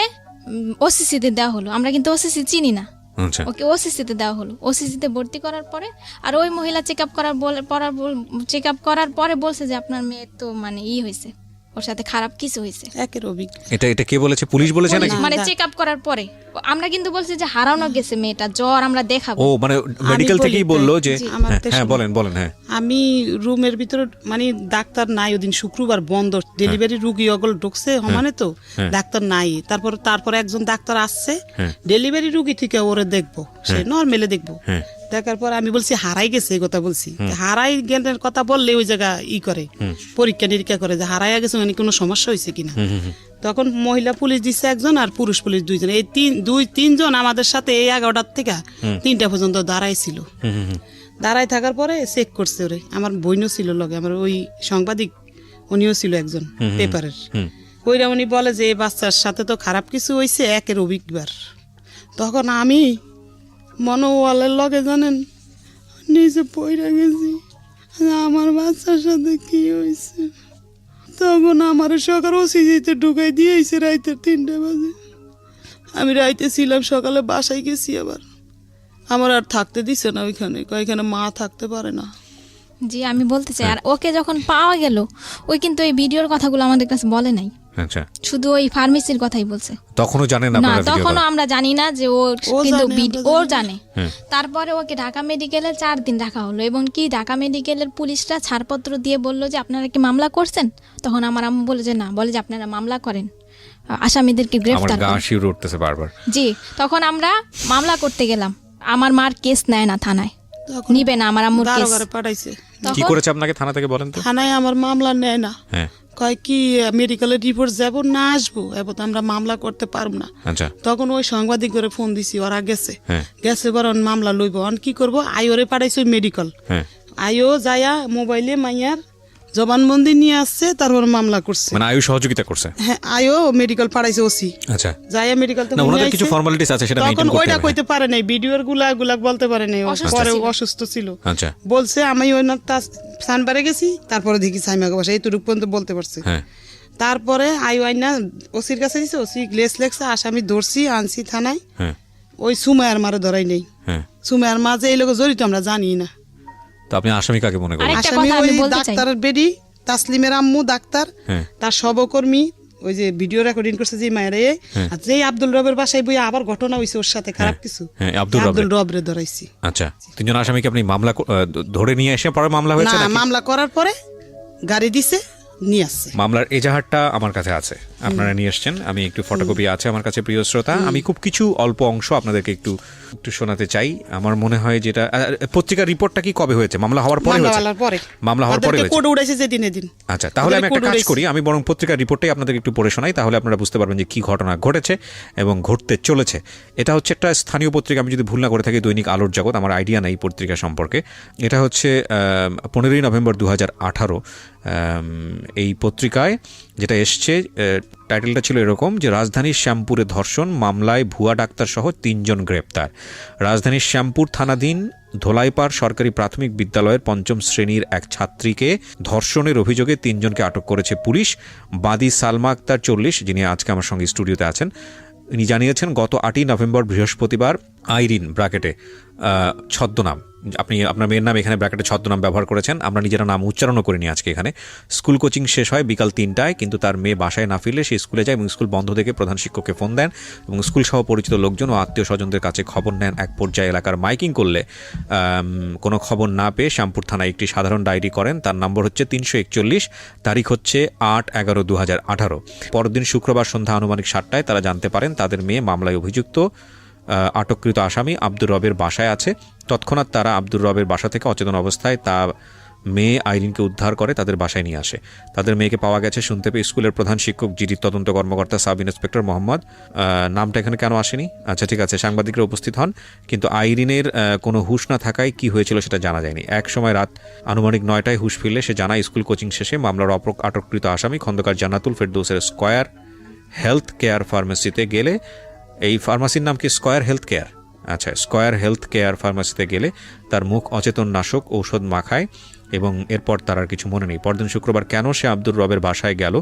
ওসিসিতে দেওয়া হলো, আমরা কিন্তু ওসিসি চিনি না, আচ্ছা ওকে ওসিসিতে দেওয়া হলো। ওসিসিতে ভর্তি করার পরে আর ওই মহিলা চেক আপ করার পরে বলছে যে আপনার মেয়ে তো মানে হয়েছে, ওর সাথে খারাপ কিছু হয়েছে। একের অভিজ্ঞ এটা কে বলেছে? পুলিশ বলেছে নাকি? মানে চেক আপ করার পরে আমরা কিন্তু বলছি যে হারানো গেছে মেয়েটা, জ্বর আমরা দেখাবো। ও মানে মেডিকেল বলি থেকেই তাই। বললো যে জি, আমার হ্যাঁ, হ্যাঁ দেশে- বলেন হ্যাঁ আমি রুমের ভিতরে মানে ডাক্তার নাই ওদিন, শুক্রবার বন্ধ, ডেলিভারি রুগী অগল ঢুকছে সমানে তো ডাক্তার নাই। তারপর একজন ডাক্তার আসছে ডেলিভারি রুগী থেকে ওরে দেখবো, সে নর্মালে দেখবো। দেখার পর আমি বলছি হারাই গেছে, এই কথা বলছি। হারাই গেলের কথা বললে ওই জায়গা করে পরীক্ষা নিরীক্ষা করে যে হারাইয়া গেছে মানে কোনো সমস্যা হয়েছে কিনা। তখন মহিলা পুলিশ দিচ্ছে একজন আর পুরুষ পুলিশ দুইজন, এই তিনজন আমাদের সাথে এই 11টার থেকে 3টা পর্যন্ত দাঁড়াইছিল। দাঁড়াই থাকার পরে চেক করছে ওরে, আমার বইনও ছিল লগে, আমার ওই সাংবাদিক উনিও ছিল একজন পেপারের। ওইরা উনি বলে যে এই বাচ্চার সাথে তো খারাপ কিছু হয়েছে, একের অভিজ্ঞবার। তখন আমি মনোওয়ালের লগে জানেন নিজে পড়ে গেছি যে আমার বাচ্চার সাথে কি হয়েছে। তখন আমার সকাল ওসিজিতে ঢুকাই দিয়েছে রাইতে 3টা বাজে। আমি রাইতে ছিলাম, সকালে বাসায় গেছি, আবার আমার আর থাকতে দিছে না ওইখানে, এখানে মা থাকতে পারে না। জি আমি বলতে চাই, আর ওকে যখন পাওয়া গেল ওই কিন্তু এই ভিডিওর কথাগুলো আমাদের কাছে বলে নাই, আচ্ছা শুধু ওই ফার্মেসির কথাই বলছে। তখনও জানেন না আপনারা ভিডিও তখনও আমরা জানি না যে ও কিন্তু জানে, ও জানে। তারপরে ওকে ঢাকা মেডিকেলে 4 দিন রাখা হলো, এবং কি ঢাকা মেডিকেলের পুলিশরা ছাড়পত্র দিয়ে বললো যে আপনারা কি মামলা করছেন? তখন আমার আম্মু বলে যে না, বলে যে আপনারা মামলা করেন, আসামিদেরকে আমার গ্রেফতার গা করেন। শিউরে উঠতেছে বারবার। জি তখন আমরা মামলা করতে গেলাম, আমার মার কেস নেয় না থানায়, তখন নিবে না আমার আম্মুর কেস। দারোগারে পাঠাইছে, কি করেছে আপনাকে থানা থেকে বলেন তো? থানায় আমার মামলা নেয় না, হ্যাঁ কয় কি মেডিকেলের রিপোর্ট যাব না আসবো, এবার তো আমরা মামলা করতে পারবো না। আচ্ছা তখন ওই সাংবাদিক করে ফোন দিছি, ওরা গেছে হ্যাঁ গেছে বরং মামলা লইব। অন কি করবো, আইওরে পাঠাইছে মেডিকেল, হ্যাঁ আইও যায়া মোবাইলে মাইয়ার জবানবন্দি নিয়ে আসছে, তারপর মামলা করছে। মানে আয়ু সহযোগিতা করছে। হ্যাঁ আইও মেডিকেল পাঠাইছে ওসি, আচ্ছা যায়া মেডিকেল না ওনাদের কিছু ফর্মালিটিস আছে সেটা তখন মেইনটেইন করতে ওইটা হবে। কইতে পারে নাই, ভিডিওর গুলা বলতে পারে নাই, অসুস্থ পরে ছিল। অসুস্থ ছিল। আচ্ছা বলছে আমি ওই না সানবারে গেছি, তারপরে দেখি সাইমাকে বাসা, এইটুকু পর্যন্ত বলতে পারছে। হ্যাঁ তারপরে আইনা ওসির কাছে দিছে, ওসি গ্লেস লেখছে, আসামি ধরছি আনছি থানায়। হ্যাঁ ওই সুমায়ার মারে ধরাই নেই, হ্যাঁ সুমায়ার মা যে এই লোক জড়িত আমরা জানি না। তো আপনি আসামি কাকে মনে করেন? আরেকটা আসামি কথা আমি ওই বলতে চাই। ডাক্তারের বেডি, তাসলিমের আম্মু ডাক্তার, হ্যাঁ তার সহকর্মী, ওই যে ভিডিও রেকর্ডিং করছে যে মায়ের, আর যে আব্দুল রবের বাসায় বই আবার ঘটনা হয়েছে ওর সাথে খারাপ কিছু, হ্যাঁ, আব্দুল আব্দুল রবরে ধরাইছি। আচ্ছা তিনজন আসামিকে আপনি মামলা ধরে নিয়ে এসে পরে মামলা হয়েছে না নাকি? মামলা করার পরে গাড়ি দিছে নিয়ে আসছে। মামলার এজাহারটা আমার কাছে আছে, আপনারা নিয়ে এসেছেন, আমি একটু ফটোকপি আছে আমার কাছে প্রিয় শ্রোতা। আমি খুব কিছু অল্প অংশ আপনাদেরকে একটু শোনাতে চাই। আমার মনে হয় যেটা পত্রিকার রিপোর্টটা কি কবে হয়েছে? মামলা হওয়ার পরে হয়েছে? মামলা হওয়ার পরে হয়েছে। কোড উড়াইছে যেদিন এদিন। আচ্ছা তাহলে আমি একটা কাজ করি, আমি বরং পত্রিকার রিপোর্টটাই আপনাদের একটু পড়ে শোনাই, তাহলে আপনারা বুঝতে পারবেন যে কি ঘটনা ঘটেছে এবং ঘটতে চলেছে। এটা হচ্ছে একটা স্থানীয় পত্রিকা, আমি যদি ভুল না করে থাকি দৈনিক আলোর জগৎ, আমার আইডিয়া নেই পত্রিকা সম্পর্কে। এটা হচ্ছে 15ই নভেম্বর 2018। এই পত্রিকায় যেটা এসছে টাইটেলটা ছিল এরকম যে রাজধানীর শ্যামপুরে ধর্ষণ মামলায় ভুয়া ডাক্তার সহ 3 জন গ্রেপ্তার। রাজধানীর শ্যামপুর থানাধীন ধোলাইপাড় সরকারি প্রাথমিক বিদ্যালয়ের 5ম শ্রেণীর এক ছাত্রীকে ধর্ষণের অভিযোগে 3 জনকে আটক করেছে পুলিশ। বাদী সালমা আক্তার 40, যিনি আজকে আমার সঙ্গে স্টুডিওতে আছেন, ইনি জানিয়েছেন গত 8ই নভেম্বর বৃহস্পতিবার আইরিন ব্র্যাকেটে ছদ্মনাম, আপনি আপনার মেয়ের নাম এখানে ব্র্যাকেটে ছদ্মনাম ব্যবহার করেছেন, আমরা নিজেরা নাম উচ্চারণও করিনি আজকে এখানে। স্কুল কোচিং শেষ হয় বিকাল 3টায়, কিন্তু তার মেয়ে বাসায় না ফিরলে সে স্কুলে যায় এবং স্কুল বন্ধ দেখে প্রধান শিক্ষককে ফোন দেন এবং স্কুল সহ পরিচিত লোকজন ও আত্মীয় স্বজনদের কাছে খবর নেন। এক পর্যায়ে এলাকার মাইকিং করলে কোনো খবর না পেয়ে শ্যামপুর থানায় একটি সাধারণ ডায়েরি করেন, তার নম্বর হচ্ছে 341, তারিখ হচ্ছে 8/11/2018। পরদিন শুক্রবার সন্ধ্যা আনুমানিক 7টায় তারা জানতে পারেন তাদের মেয়ে মামলায় অভিযুক্ত আটককৃত আসামি আব্দুর রবের বাসায় আছে। তৎক্ষণাৎ তারা আব্দুর রবের বাসা থেকে অচেতন অবস্থায় তার মেয়ে আইরিনকে উদ্ধার করে তাদের বাসায় নিয়ে আসে। তাদের মেয়েকে পাওয়া গেছে শুনতে পেয়ে স্কুলের প্রধান শিক্ষক, জিডি তদন্ত কর্মকর্তা সাব ইন্সপেক্টর মোহাম্মদ, নামটা এখানে কেন আসেনি, আচ্ছা ঠিক আছে, সাংবাদিকরা উপস্থিত হন, কিন্তু আইরিনের কোনো হুঁশ না থাকায় কি হয়েছিল সেটা জানা যায়নি। এক সময় রাত আনুমানিক 9টায় হুঁশ ফিরলে সে জানায় স্কুল কোচিং শেষে মামলার আটককৃত আসামি খন্দকার জান্নাতুল ফেরদৌসের স্কয়ার হেলথ কেয়ার ফার্মেসিতে গেলে, এই ফার্মাসির নাম কি স্কয়ার হেলথ কেয়ার, আচ্ছা স্কয়ার হেলথ কেয়ার ফার্মাসিতে গেলে তার মুখ অচেতন নাশক ঔষধ মাখায় এবং এরপর তার আর কিছু মনে নেই। পরদিন শুক্রবার কেন সে আব্দুর রবের বাসায় গেল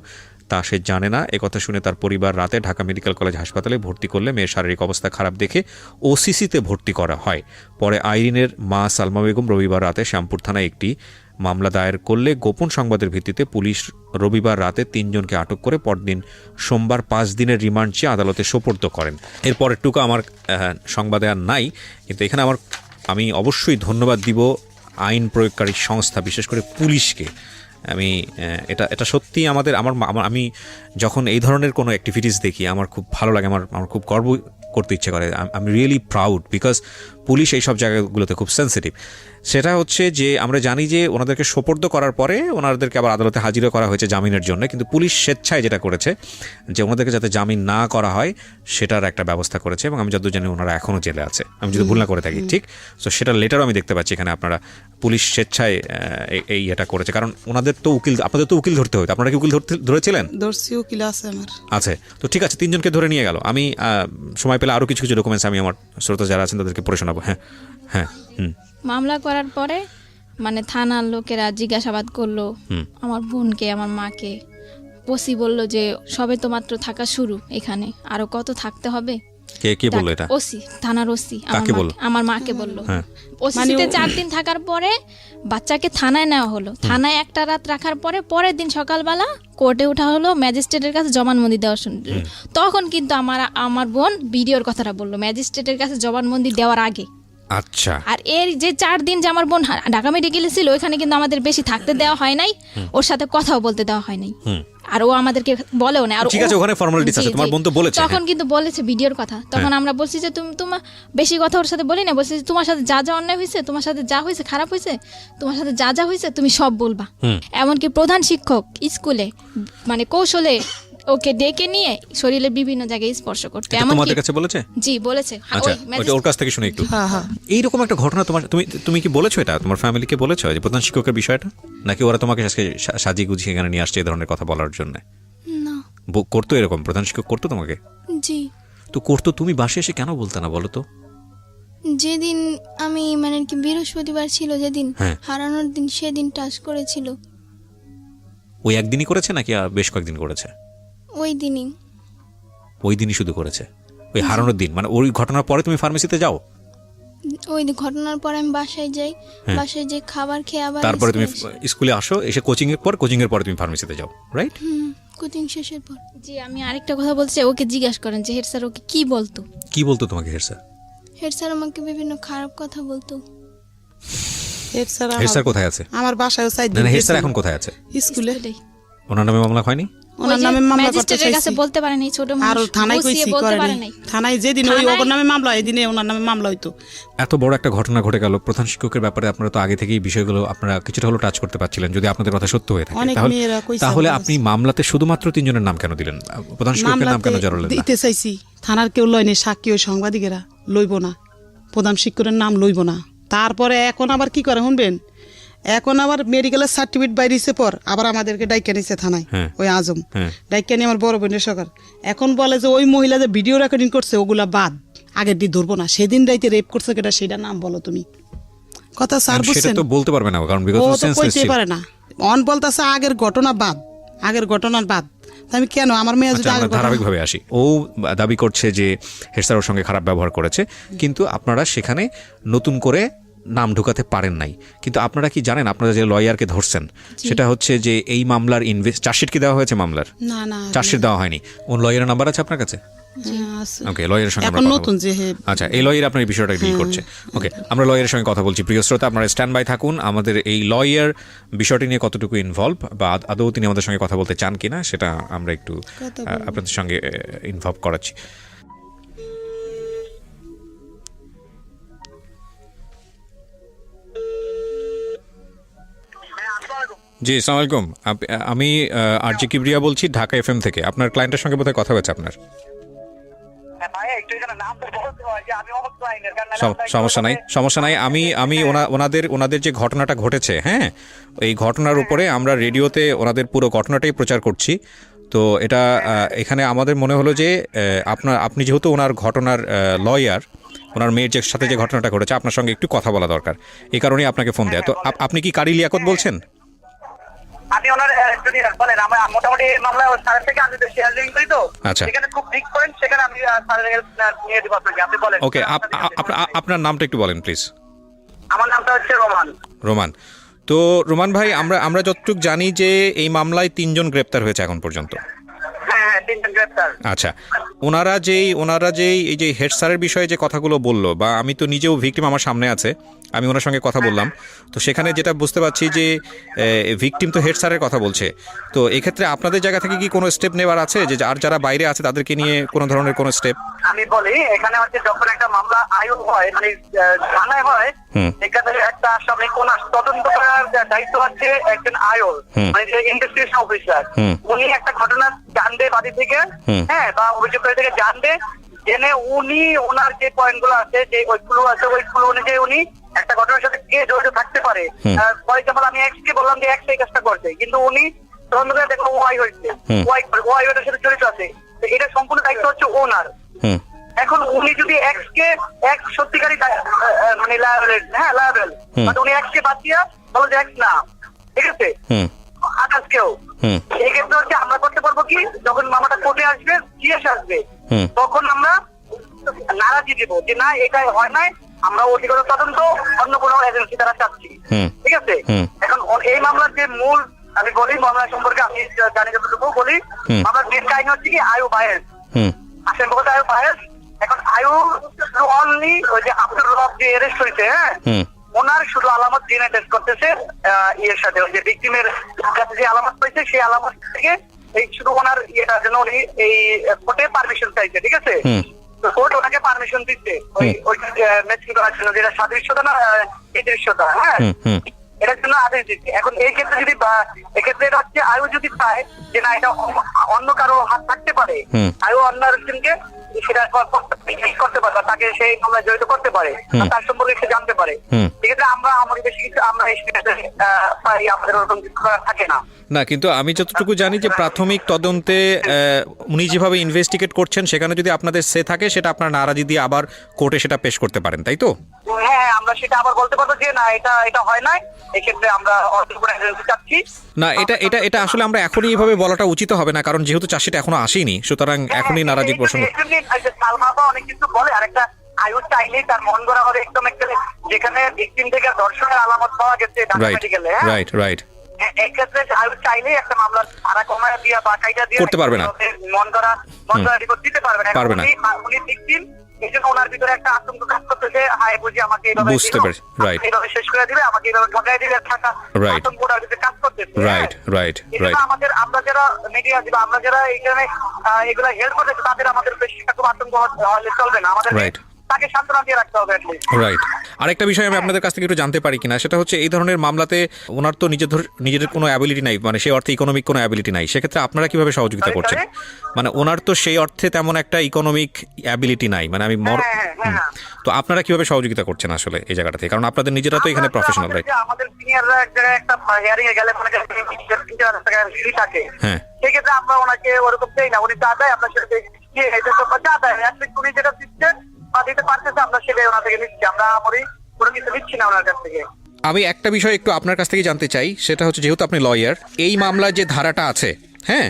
তা সে জানে না। একথা শুনে তার পরিবার রাতে ঢাকা মেডিকেল কলেজ হাসপাতালে ভর্তি করলে মেয়ের শারীরিক অবস্থা খারাপ দেখে ওসিসিতে ভর্তি করা হয়। পরে আইরিনের মা সালমা বেগম রবিবার রাতে শ্যামপুর থানায় একটি মামলা দায়ের করলে গোপন সংবাদের ভিত্তিতে পুলিশ রবিবার রাতে 3 জনকে আটক করে পরদিন সোমবার 5 দিনের রিমান্ড চেয়ে আদালতে সোপর্দ করেন। এরপরেরটুকু আমার সংবাদে আর নাই, কিন্তু এখানে আমি অবশ্যই ধন্যবাদ দিব আইন প্রয়োগকারী সংস্থা, বিশেষ করে পুলিশকে। আমি এটা সত্যি আমি যখন এই ধরনের কোনো অ্যাক্টিভিটিস দেখি আমার খুব ভালো লাগে, আমার খুব গর্ব করতে ইচ্ছে করে। I am really proud because police এই সব জায়গাগুলোতে খুব সেন্সিটিভ। সেটা হচ্ছে যে আমরা জানি যে ওনাদেরকে সোপর্দ করার পরে ওনাদেরকে আবার আদালতে হাজিরও করা হয়েছে জামিনের জন্য, কিন্তু পুলিশ স্বেচ্ছায় যেটা করেছে যে ওনাদেরকে যাতে জামিন না করা হয় সেটার একটা ব্যবস্থা করেছে, এবং আমি যতদূর জানি ওনারা এখনও জেলে আছে, আমি যদি ভুল না করে থাকি, ঠিক? সো সেটার লেটারও আমি দেখতে পাচ্ছি এখানে আপনারা পুলিশ স্বেচ্ছায় এই এটা করেছে। কারণ আপনাদের তো উকিল ধরতে হতো, আপনারা কি উকিল ধরেছিলেন? দর্শি উকিল আছে আমার। আছে, তো ঠিক আছে, 3 জনকে ধরে নিয়ে গেল। আমি সময় পেলে আরও কিছু ডকুমেন্টস আমি আমার শ্রোতা যারা আছেন তাদেরকে পড়ে শোনাবো। হ্যাঁ। মামলা করার পরে মানে থানার লোকেরা জিজ্ঞাসাবাদ করলো আমার বোনকে, আমার মাকে। ওসি বলল যে সবে তো মাত্র থাকা শুরু, এখানে আরো কত থাকতে হবে। কে বললো এটা? ওসি, থানার ওসি আমার মাকে বললো। হ্যাঁ। ওসিতে 4 দিন থাকার পরে বাচ্চাকে থানায় নেওয়া হলো। থানায় একটা রাত রাখার পরে পরের দিন সকালবেলা কোর্টে ওঠা হলো ম্যাজিস্ট্রেটের কাছে জবানবন্দি দেওয়ার জন্য। তখন কিন্তু আমার বোন ভিডিওর কথাটা বললো ম্যাজিস্ট্রেটের কাছে জবানবন্দি দেওয়ার আগে। আচ্ছা। আর এর যে 4 দিন যে আমার বোন ঢাকা মেডিকেলে ছিল ওইখানে কিন্তু আমাদের বেশি থাকতে দেওয়া হয় নাই, ওর সাথে কথাও বলতে দেওয়া হয় নাই, আর ও আমাদেরকে বলেও না। আর ঠিক আছে, ওখানে ফর্মালিটিস আছে, তোমার বোন তো বলেছে। তখন কিন্তু বলেছে ভিডিওর কথা। তখন আমরা বলছি যে তোমার বেশি কথা ওর সাথে বলি না, বলছি যে তোমার সাথে যা অন্যায় হয়েছে, তোমার সাথে যা হয়েছে খারাপ হয়েছে, তোমার সাথে যা হয়েছে তুমি সব বলবা। এমনকি প্রধান শিক্ষক স্কুলে মানে কৌশলে ওকে ডেকে নিয়ে শরীরের বিভিন্ন জায়গায় স্পর্শ করতে। তোমাদের কাছে বলেছে? জি বলেছে। আচ্ছা, ওর কাছ থেকে শুনে একটু। এইরকম একটা ঘটনা তুমি কি বলেছো এটা তোমার ফ্যামিলিকে বলেছো যে প্রধান শিক্ষকের বিষয়টা, নাকি ওরা তোমাকে আজকে সাজিয়ে গুছিয়ে এখানে নিয়ে আসছে এই ধরনের কথা বলার জন্য? না। করতো এরকম? প্রধান শিক্ষক করতো তোমাকে? জি। তো করতো, তুমি বাসায় এসে কেন বলতে না বলো তো? যেদিন আমি মানে কি বৃহস্পতিবার ছিল যেদিন হারানোর দিন, সেদিন টাচ করেছিল। ওই একদিনই করেছে নাকি বেশ কয়েকদিন করেছে? ওই দিনই শুধু করেছে? ওই হারানোর দিন মানে ওই ঘটনার পরে তুমি ফার্মেসিতে যাও? ওই ঘটনার পরে আমি বাসায় যাই, বাসায় যে খাবার খেয়ে আবার তারপরে তুমি স্কুলে আসো, এসে কোচিং এর পরে তুমি ফার্মেসিতে যাও, রাইট? কোচিং শেষের পর। জি, আমি আরেকটা কথা বলছি, ওকে জিজ্ঞাসা করেন যে হেড স্যার ওকে কি বলতো তোমাকে? হেড স্যার আমাকে বিভিন্ন খারাপ কথা বলতো। হেড স্যার কোথায় আছে? আমার বাসায়ও চাই। না, হেড স্যার এখন কোথায় আছে? স্কুলে। ওনার নামে মামলা হয়নি? ওনার নামে মামলা করতে চাইছি। কাছে বলতে পারে নাই, ছোট মানুষ। আর থানায় কইছি করে নাই। থানায় যেদিন ওই ওর নামে মামলা, এই দিনে ওনার নামে মামলা হইতো। এত বড় একটা ঘটনা ঘটে গেল, প্রধান শিক্ষকের ব্যাপারে আপনারা তো আগে থেকেই বিষয়গুলো আপনারা কিছুটা হলো টাচ করতে পারছিলেন, যদি আপনাদের কথা সত্য হয়ে থাকে। তাহলে আপনি মামলাতে শুধুমাত্র 3 জনের নাম কেন দিলেন? প্রধান শিক্ষকের নাম কেন জড়ালেন না? দিতে চাইছি, থানার কেউ লয়নি, সাক্ষী ওই সাংবাদিকেরা লইব না, প্রধান শিক্ষকের নাম লইব না। তারপরে এখন আবার কি করে শুনবেন, এখন আবার মেডিকেলের সার্টিফিকেট বাইরেছে পর আবার আমাদেরকে ডাইকা নিছে থানায়, ওই আজম ডাইকা নিয়ে আমার বড় বোনের সরকার। এখন বলে যে ওই মহিলা যে ভিডিও রেকর্ডিং করছে ওগুলা বাদ, আগের দিন ধরবো না, সেদিন রাইতে রেপ করছে কেটা সেটা নাম বলো তুমি। কথা স্যার বুঝছেন? সেটা তো বলতে পারবে না, কারণ ও তো কইতে পারে না। অন বলতাছে আগের ঘটনা বাদ, আগের ঘটনার বাদ। আমি কেন আমার মেয়ে যদি ধারাবাহিকভাবে আসি, ও দাবি করছে যে হেড স্যার ওর সঙ্গে খারাপ ব্যবহার করেছে, কিন্তু আপনারা সেখানে নতুন করে নাম ঢুকাতে পারেন নাই। কিন্তু আপনারা কি জানেন, আপনারা যে লয়ারকে ধরছেন সেটা হচ্ছে যে এই মামলার চার্জশিট কি দেওয়া হয়েছে? মামলার চার্জশিট দেওয়া হয়নি। ওর লয়ারের নাম্বার আছে আপনার কাছে? ওকে, লয়ারের সঙ্গে আমরা কথা বলছি। আচ্ছা, এই লয়ার আপনার এই বিষয়টা ডিল করছে। ওকে, আমরা লয়ারের সঙ্গে কথা বলছি। প্রিয় শ্রোতা, আপনারা স্ট্যান্ড বাই থাকুন। আমাদের এই লয়ার বিষয়টি নিয়ে কতটুকু ইনভলভ বা আদৌ তিনি আমাদের সঙ্গে কথা বলতে চান কিনা সেটা আমরা একটু আপনাদের সঙ্গে ইনভলভ করাচ্ছি। জি, আসসালামু আলাইকুম। আমি আরজি কিবরিয়া বলছি ঢাকা এফএম থেকে। আপনার ক্লায়েন্টের সঙ্গে বোধহয় কথা হয়েছে আপনার। সমস্যা নাই। আমি ওনাদের যে ঘটনাটা ঘটেছে, হ্যাঁ, এই ঘটনার উপরে আমরা রেডিওতে ওনাদের পুরো ঘটনাটাই প্রচার করছি। তো এটা এখানে আমাদের মনে হলো যে আপনি যেহেতু ওনার ঘটনার লয়ার, ওনার মেয়ের সাথে যে ঘটনাটা ঘটেছে আপনার সঙ্গে একটু কথা বলা দরকার, এই কারণেই আপনাকে ফোন দেয়া। তো আপনি কি কারি লিয়াকত বলছেন? আমি ওনার যদি বলেন আমার মোটামুটি মামলা স্যারের থেকে আমি শেয়ার লিঙ্ক করি তো, আচ্ছা। সেখানে খুব বিগ পয়েন্ট, সেখানে আমি স্যারের হেল্প নিয়ে দিব আপনাকে। আপনি বলেন। ওকে, আপনার নামটা একটু বলেন প্লিজ। আমার নামটা হচ্ছে রোমান। রোমান। তো রোমান ভাই, আমরা যতটুকু জানি যে এই মামলায় 3 জন গ্রেপ্তার হয়েছে এখন পর্যন্ত। হ্যাঁ, 3 জন গ্রেপ্তার। আচ্ছা, ওনারা যেই এই যে হেড স্যারের বিষয়ে যে কথাগুলো বললো, বা আমি তো নিজেও ভিকটিম আমার সামনে আছে, আমি ওনার সঙ্গে কথা বললাম, তো সেখানে যেটা বুঝতে পারছি যে ভিকটিম তো হেড স্যারের কথা বলছে। তো এক্ষেত্রে আপনাদের জায়গা থেকে কি কোনো স্টেপ নেওয়ার আছে, যে আর যারা বাইরে আছে তাদেরকে নিয়ে কোনো ধরনের কোনো স্টেপ? আমি বলি, এখানে হচ্ছে যখন একটা মামলা আয়ন হয়, মানে থানায় হয়, এখানে একটা আসামি কোন তদন্ত করার দায়িত্ব হচ্ছে একজন আয়ন, মানে যে ইনভেস্টিগেশন অফিসার। উনি একটা ঘটনা জানবে বাদী থেকে, হ্যাঁ, বা অভিযোগকারী থেকে জানবে, জেনে উনি ওনার যে পয়েন্ট গুলো আছে, যে ওইগুলো আছে, ওইগুলো অনুযায়ী উনি একটা ঘটনার সাথে কে জড়িত থাকতে পারে। ফর এক্সাম্পল, আমি এক্স কে বললাম যে এক্স এই কাজটা করছে, কিন্তু উনি তদন্ত করে দেখো ওয়াই হয়েছে, ওয়াই ওটার সাথে জড়িত আছে, এটা সম্পূর্ণ দায়িত্ব হচ্ছে ওনার। এখন উনি যদি এক্স কে এক্স সত্যিকারী মানে লায়াবেল, মানে উনি এক্স কে বাঁচিয়ে বলো যে এক্স না, ঠিক আছে, আকাশ কেউ, এই ক্ষেত্রে হচ্ছে আমরা করতে পারবো কি, যখন মামলাটা কোর্টে আসবে, জিএস আসবে, তখন আমরা নারাজি দিব যে না, এটা হয় নাই, আমরা অধিকতর তদন্ত অন্য কোনো এজেন্সি দ্বারা চাচ্ছি, ঠিক আছে। এখন এই মামলার যে মূল, আমি বলি মামলা সম্পর্কে আমি জানি যতটুকু বলি, মামলার মেন কাহিনী হচ্ছে কি আয়ু বায়েস, আসেন বলতে আয়ু বায়েস। এখন আয়ু অনলি ওই যে আব্দুর রব যে অ্যারেস্ট হয়েছে, হ্যাঁ, ওনার শুধু আলামত ডিএনএ টেস্ট করতেছে ইয়ের সাথে, ওই যে ভিকটিমের কাছে যে আলামত পাইছে সেই আলামত থেকে এই শুধু ওনার ইয়েটার জন্য উনি এই কোর্টে পারমিশন চাইছে, ঠিক আছে। তো কোর্ট ওনাকে পারমিশন দিচ্ছে ওই ম্যাচিং করার জন্য, যেটা সাদৃশ্যতা না এই দৃশ্যতা, হ্যাঁ, এটার জন্য আদেশ দিচ্ছে। এখন এই ক্ষেত্রে যদি এক্ষেত্রে এটা হচ্ছে আয়ু যদি চায় যে না, এটা অন্য কারো হাত থাকতে পারে, আয়ু অন্য আরেকজনকে সেটা করতে পারে, তাকে সেই মামলায় জড়িত করতে পারে, তার সম্পর্কে সে জানতে পারে, সেক্ষেত্রে আমরা আমাদের বেশি কিছু আমরা পাই, আমাদের ওরকম কিছু থাকে না। না, কিন্তু আমি যতটুকু জানি যে প্রাথমিক তদন্তে উনি যেভাবে ইনভেস্টিগেট করছেন, সেখানে যদি আপনাদের সে থাকে, সেটা আপনার নারাজি দিয়ে আবার কোর্টে সেটা পেশ করতে পারেন, তাই তো? হ্যাঁ, আমরা সেটা আবার বলতে পারবো যে না, এটা হয় নাই, এই ক্ষেত্রে আমরা চাচ্ছি না। এটা আসলে আমরা এখনই এইভাবে বলাটা উচিত হবে না, কারণ যেহেতু চাষিটা এখনো আসেনি, সুতরাং এখনই নারাজির প্রসঙ্গ। সালমাপা অনেক কিছু বলে, আরেকটা আয়ু চাইলেই তার মন গড়া হবে একদম একটা, যেখানে ভিকটিম থেকে ধর্ষণের আলামত পাওয়া গেছে মেডিকেলে, রাইট। এই ক্ষেত্রে আয়ু চাইলেই একটা মামলার ধারা কমায় দিয়া বা কাইটা দিয়ে করতে পারবে না, মন গড়া রিপোর্ট দিতে পারবে না। উনি ভিকটিম, এই জন্য ওনার ভিতরে একটা আতঙ্ক কাজ করতেছে, হায় বুঝি আমাকে এইভাবে বুঝতে পারছি, রাইট, এইভাবে শেষ করে দিবে, আমাকে এইভাবে ঠকাই দিবে, থাকা আতঙ্ক ওনার ভিতরে কাজ করতেছে, রাইট। আমাদের আমরা যারা মিডিয়া দিব, আমরা যারা এইখানে এগুলা হেল্প করতেছি, তাদের আমাদের বেশি খুব আতঙ্ক হলে চলবে না, আমাদের তাকে সান্ত্বনা দিয়ে রাখতে হবে। রাইট। আরেকটা বিষয় আমি আপনাদের কাছ থেকে একটু জানতে পারি কিনা, সেটা হচ্ছে এই ধরনের মামলাতে ওনার তো নিজের কোনো অ্যাবিলিটি নাই, মানে সেই অর্থে ইকোনমিক কোনো অ্যাবিলিটি নাই, সেক্ষেত্রে আপনারা কিভাবে সহযোগিতা করছেন? মানে ওনার তো সেই অর্থে তেমন একটা ইকোনমিক অ্যাবিলিটি নাই, মানে আমি তো আপনারা কিভাবে সহযোগিতা করছেন আসলে এই জায়গাটা থেকে, কারণ আপনাদের নিজেরা তো এখানে প্রফেশনাল, রাইট? আমাদের সিনিয়ররা এক জায়গায় একটা হিয়ারিং এ গেলে মনে করেন 30,000 টাকা ফি থাকে, হ্যাঁ, সেক্ষেত্রে আমরা ওনাকে ওরকম দেই না, উনি যা দেয় আমরা সেটা এটা তো যা দেয়, উনি যেটা দিচ্ছেন বা দিতে পারতেছে আমরা সেটাই ওনার থেকে নিচ্ছি, আমরা আমারই কোনো কিছু নিচ্ছি না ওনার কাছ থেকে। আমি একটা বিষয় একটু আপনার কাছ থেকে জানতে চাই, সেটা হচ্ছে যেহেতু আপনি লয়ার, এই মামলায় যে ধারাটা আছে, হ্যাঁ,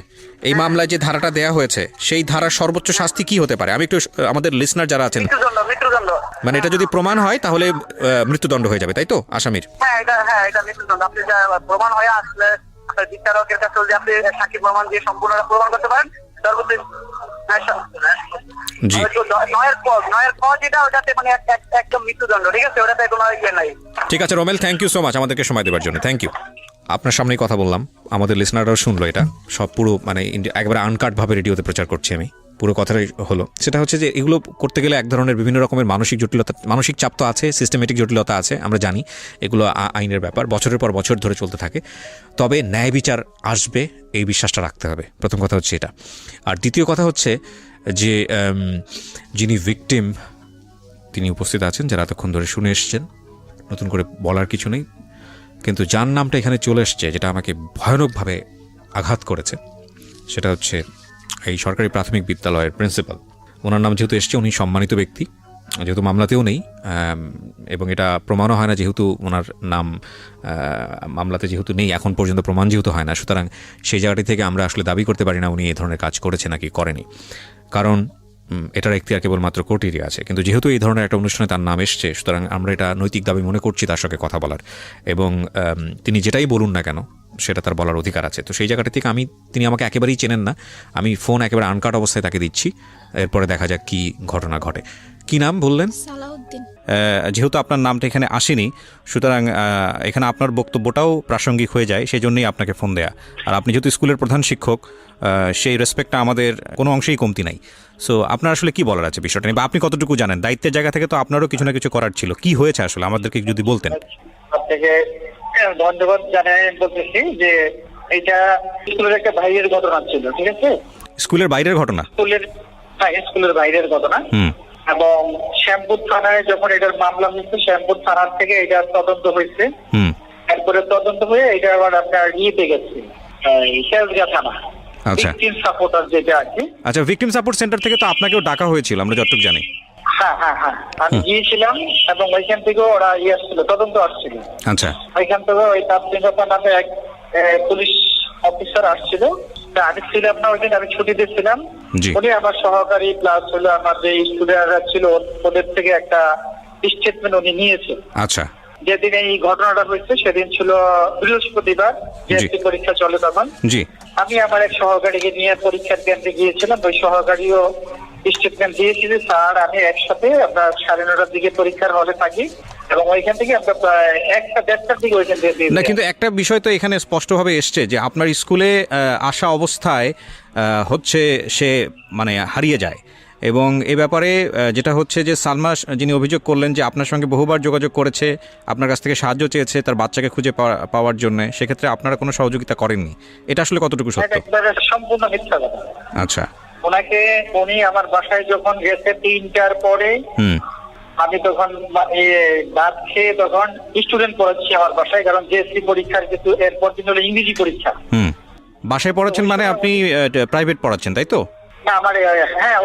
এই মামলায় যে ধারাটা দেয়া হয়েছে, সেই ধারার সর্বোচ্চ শাস্তি কি হতে পারে? আমি একটু আমাদের লিসনার যারা আছেন, মৃত্যুদণ্ড, মানে এটা যদি প্রমাণ হয় তাহলে মৃত্যুদণ্ড হয়ে যাবে, তাই তো আসামির? হ্যাঁ, এটা মৃত্যুদণ্ড। আপনি প্রমাণ হয়ে আসলে বিচারকের কাছে যদি আপনি সাক্ষী প্রমাণ দিয়ে সম্পূর্ণ প্রমাণ করতে পারেন, সর্বোচ্চ ঠিক আছে Romel, thank you so much আমাদেরকে সময় দেওয়ার জন্য, থ্যাংক ইউ। আপনার সামনেই কথা বললাম, আমাদের লিসনাররাও শুনলো, এটা সব পুরো মানে একবারে আনকাটভাবে রেডিওতে প্রচার করছি আমি, পুরো কথাটাই হলো। সেটা হচ্ছে যে এগুলো করতে গেলে এক ধরনের বিভিন্ন রকমের মানসিক চাপ তো আছে, সিস্টেমেটিক জটিলতা আছে, আমরা জানি এগুলো আইনের ব্যাপার, বছরের পর বছর ধরে চলতে থাকে, তবে ন্যায় বিচার আসবে এই বিশ্বাসটা রাখতে হবে, প্রথম কথা হচ্ছে এটা। আর দ্বিতীয় কথা হচ্ছে যে যিনি ভিকটিম তিনি উপস্থিত আছেন, যারা এতক্ষণ ধরে শুনে এসছেন, নতুন করে বলার কিছু নেই, কিন্তু যার নামটা এখানে চলে এসছে, যেটা আমাকে ভয়ানকভাবে আঘাত করেছে, সেটা হচ্ছে এই সরকারি প্রাথমিক বিদ্যালয়ের প্রিন্সিপাল। ওনার নাম যেহেতু এসছে, উনি সম্মানিত ব্যক্তি, যেহেতু মামলাতেও নেই এবং এটা প্রমাণও হয় না, যেহেতু ওনার নাম মামলাতে যেহেতু নেই, এখন পর্যন্ত প্রমাণ যেহেতু হয় না, সুতরাং সেই জায়গাটি থেকে আমরা আসলে দাবি করতে পারি না উনি এই ধরনের কাজ করেছে নাকি করেনি, কারণ এটার এখতিয়ার কেবলমাত্র কোর্টেরই আছে। কিন্তু যেহেতু এই ধরনের একটা অনুষ্ঠানে তার নাম এসছে, সুতরাং আমরা এটা নৈতিক দাবি মনে করছি তার সঙ্গে কথা বলার, এবং তিনি যেটাই বলুন না কেন সেটা তার বলার অধিকার আছে। তো সেই জায়গাটা থেকে তিনি আমাকে একেবারেই চেনেন না, আমি ফোন একেবারে আনকাট অবস্থায় তাকে দিচ্ছি, এরপরে দেখা যাক কি ঘটনা ঘটে। কি নাম বললেন? সালাউদ্দিন। যেহেতু আপনার নামটা এখানে আসেনি, সুতরাং এখানে আপনার বক্তব্যটাও প্রাসঙ্গিক হয়ে যায়, সেই জন্যই আপনাকে ফোন দেয়া। আর আপনি যেহেতু স্কুলের প্রধান শিক্ষক, সেই রেসপেক্টটা আমাদের কোনো অংশেই কমতি নাই। সো আপনার আসলে কি বলার আছে বিষয়টা নিয়ে, বা আপনি কতটুকু জানেন? দায়িত্বের জায়গা থেকে তো আপনারও কিছু না কিছু করার ছিল, কি হয়েছে আসলে আমাদেরকে যদি বলতেন। আপনাকে ধন্যবাদ জানাই বলতেছি যে এটা স্কুলের একটা বাইরের ঘটনা ছিল, ঠিক আছে? স্কুলের বাইরের ঘটনা? স্কুলের বাইরের ঘটনা। এবং শ্যামপুর থানায় যখন এটার মামলা হয়েছে, শ্যামপুর থানার থেকে এটা তদন্ত হয়েছে, এরপরে তদন্ত হয়ে এটা আবার আপনার ইয়েতে গেছে শেলগা থানা। আচ্ছা, ভিকটিম সাপোর্টার যেটা আছে। আচ্ছা, ভিকটিম সাপোর্ট সেন্টার থেকে তো আপনাকেও ডাকা হয়েছিল, আমরা যতটুকু জানি। হ্যাঁ, আমি গিয়েছিলাম এবং ওইখান থেকে ওরা আসছিল, তদন্ত আসছিল। আচ্ছা, ওইখান থেকে ওই তাপসিংহা নামে এক পুলিশ অফিসার আসছিল। আমি ছিলাম না ওইদিন, আমি ছুটিতে ছিলাম। উনি আমার সহকারী প্লাস হলো আমার যে স্টুডেন্টরা ছিল ওদের থেকে একটা স্টেটমেন্ট উনি নিয়েছে। আচ্ছা, যেদিন এই ঘটনাটা হয়েছে সেদিন ছিল বৃহস্পতিবার, জিএসসি পরীক্ষা চলে তখন। জি, আমি আমার এক সহকারীকে নিয়ে পরীক্ষার কেন্দ্রে গিয়েছিলাম। ওই সহকারীও স্টেটমেন্ট দিয়েছিল, স্যার আমি একসাথে আপনার 9:30টার দিকে পরীক্ষার হলে থাকি এবং ওইখান থেকে আমরা প্রায় 1টা-1:30টার দিকে ওইখান থেকে না, কিন্তু একটা বিষয় তো এখানে স্পষ্টভাবে এসছে যে আপনার স্কুলে আসা অবস্থায় হচ্ছে সে মানে হারিয়ে যায়, এবং এ ব্যাপারে যেটা হচ্ছে যে সালমা যিনি অভিযোগ করলেন যে আপনার সঙ্গে বহুবার যোগাযোগ করেছে, আপনার কাছ থেকে সাহায্য চেয়েছে তার বাচ্চাকে খুঁজে পাওয়ার জন্য, সেক্ষেত্রে আপনারা কোনো সহযোগিতা করেননি, এটা আসলে কতটুকু সত্য? সম্পূর্ণ মিথ্যা কথা। আচ্ছা, উনি আমার বাসায় যখন গেছে 3টার পরে, আমি তখন ভাত খেয়ে তখন স্টুডেন্ট পড়াচ্ছি আমার বাসায়, কারণ জিএসসি পরীক্ষার কিন্তু এরপর দিন হলো ইংরেজি পরীক্ষা। বাসায় পড়াচ্ছেন মানে আপনি প্রাইভেট পড়াচ্ছেন, তাই তো? আমার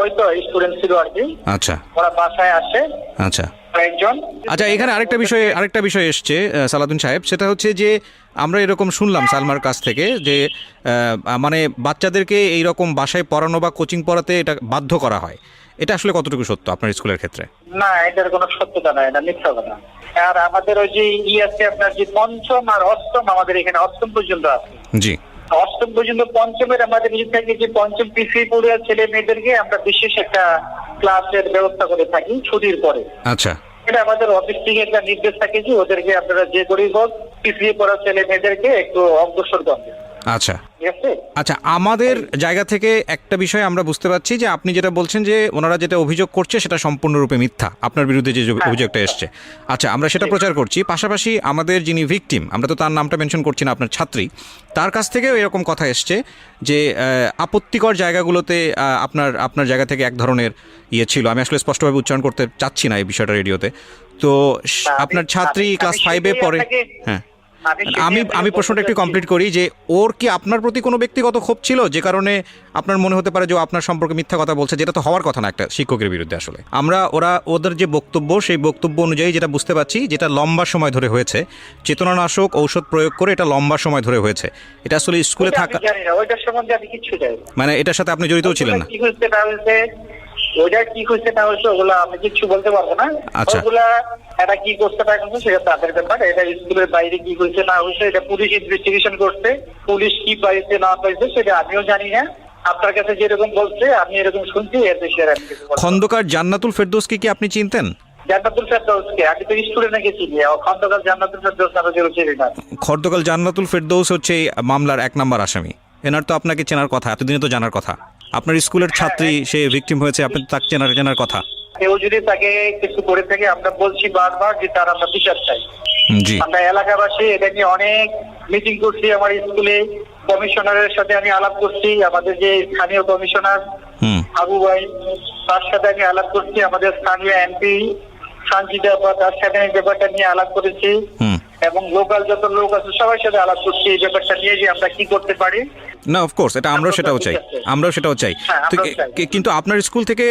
ওই তো স্টুডেন্ট ছিল আর কি। আচ্ছা, ওরা বাসায় আসে। আচ্ছা, কয়েকজন। আচ্ছা, এখানে আরেকটা বিষয় এসছে সালাউদ্দিন সাহেব, সেটা হচ্ছে যে আমরা এরকম শুনলাম সালমার কাছ থেকে যে মানে বাচ্চাদেরকে এইরকম বাসায় পড়ানো বা কোচিং পড়াতে এটা বাধ্য করা হয়, এটা আসলে কতটুকু সত্য আপনার স্কুলের ক্ষেত্রে? না, এটার কোনো সত্যতা নাই, এটা মিথ্যা কথা। আর আমাদের ওই যে আছে আপনার যে পঞ্চম আর অষ্টম, আমাদের এখানে অষ্টম পর্যন্ত আছে। জি, অষ্টম পর্যন্ত। পঞ্চমের আমাদের থাকে যে পঞ্চম পিছিয়ে পড়ে ছেলে মেয়েদেরকে আমরা বিশেষ একটা ক্লাসের ব্যবস্থা করে থাকি ছুটির পরে। আচ্ছা, এটা আমাদের অফিস থেকে একটা নির্দেশ থাকে যে ওদেরকে আপনারা যে করেই হোক পিছিয়ে পড়া ছেলে মেয়েদেরকে একটু অগ্রসর করবেন। আচ্ছা, আচ্ছা, আমাদের জায়গা থেকে একটা বিষয় আমরা বুঝতে পারছি যে আপনি যেটা বলছেন যে ওনারা যেটা অভিযোগ করছে সেটা সম্পূর্ণরূপে মিথ্যা, আপনার বিরুদ্ধে যে অভিযোগটা এসছে। আচ্ছা, আমরা সেটা প্রচার করছি, পাশাপাশি আমাদের যিনি ভিকটিম, আমরা তো তার নামটা মেনশন করছি না, আপনার ছাত্রী, তার কাছ থেকেও এরকম কথা এসছে যে আপত্তিকর জায়গাগুলোতে আপনার জায়গা থেকে এক ধরনের ইয়ে ছিল, আমি আসলে স্পষ্টভাবে উচ্চারণ করতে চাচ্ছি না এই বিষয়টা রেডিওতে। তো আপনার ছাত্রী ক্লাস 5-এ পড়ে। হ্যাঁ, আমি প্রশ্নটা একটু কমপ্লিট করি যে ওর কি আপনার প্রতি কোনো ব্যক্তিগত ক্ষোভ ছিল যে কারণে আপনার মনে হতে পারে যে আপনার সম্পর্কে মিথ্যা কথা বলছে, যেটা তো হওয়ার কথা না একটা শিক্ষকের বিরুদ্ধে। আসলে ওদের যে বক্তব্য, সেই বক্তব্য অনুযায়ী যেটা বুঝতে পারছি, যেটা লম্বা সময় ধরে হয়েছে, চেতনানাশক ঔষধ প্রয়োগ করে এটা লম্বা সময় ধরে হয়েছে, এটা আসলে স্কুলে থাকা মানে এটার সাথে আপনি জড়িতও ছিলেন না? ওইটা কি হয়েছে না হয়েছে ওগুলা আমি কিছু বলতে পারবো না। ওগুলা এটা কি করতে পারছে সেটা তাদের ব্যাপার। এটা স্কুলের বাইরে কি হয়েছে না হয়েছে এটা পুলিশ ইনভেস্টিগেশন করছে। পুলিশ কি পাইছে না পাইছে সেটা আমিও জানি না। আপনার কাছে যেরকম বলছে আমি এরকম শুনছি, এর বেশি আর আমি কিছু বলবো না। খন্দকার জান্নাতুল ফেরদৌসকে কি আপনি চিনতেন? জান্নাতুল ফেরদৌসকে আমি তো স্টুডেন্ট নাকি চিনি, খন্দকার জান্নাতুল ফেরদৌস নামে কেউ চিনি না। খন্দকার জান্নাতুল ফেরদৌস হচ্ছে এই মামলার 1 নম্বর আসামি। এনার তো আপনাকে চেনার কথা, এতদিনে তো জানার কথা। আপনার স্কুলের ছাত্রী, সে ভিকটিম হয়েছে, আপনি তো তাকে চেনার কথা। কেউ যদি তাকে কিছু করে থাকে, আমরা বলছি বারবার যে তার আমরা বিচার চাই। আমরা এলাকাবাসী এটা নিয়ে অনেক মিটিং করছি, আমার স্কুলে কমিশনারের সাথে আমি আলাপ করছি, আমাদের যে স্থানীয় কমিশনার আবু ভাই তার সাথে আমি আলাপ করছি, আমাদের স্থানীয় এমপি সঞ্জিতা তার সাথে ব্যাপারটা নিয়ে আলাপ করেছি এবং লোকাল যত লোক আছে সবার সাথে আলাপ করছি এই ব্যাপারটা নিয়ে যে আমরা কি করতে পারি। না অফকোর্স এটা আমরাও সেটাও চাই, আমরাও সেটাও চাই। হ্যাঁ, তো আমরাও চাই। কিন্তু আপনার স্কুল থেকে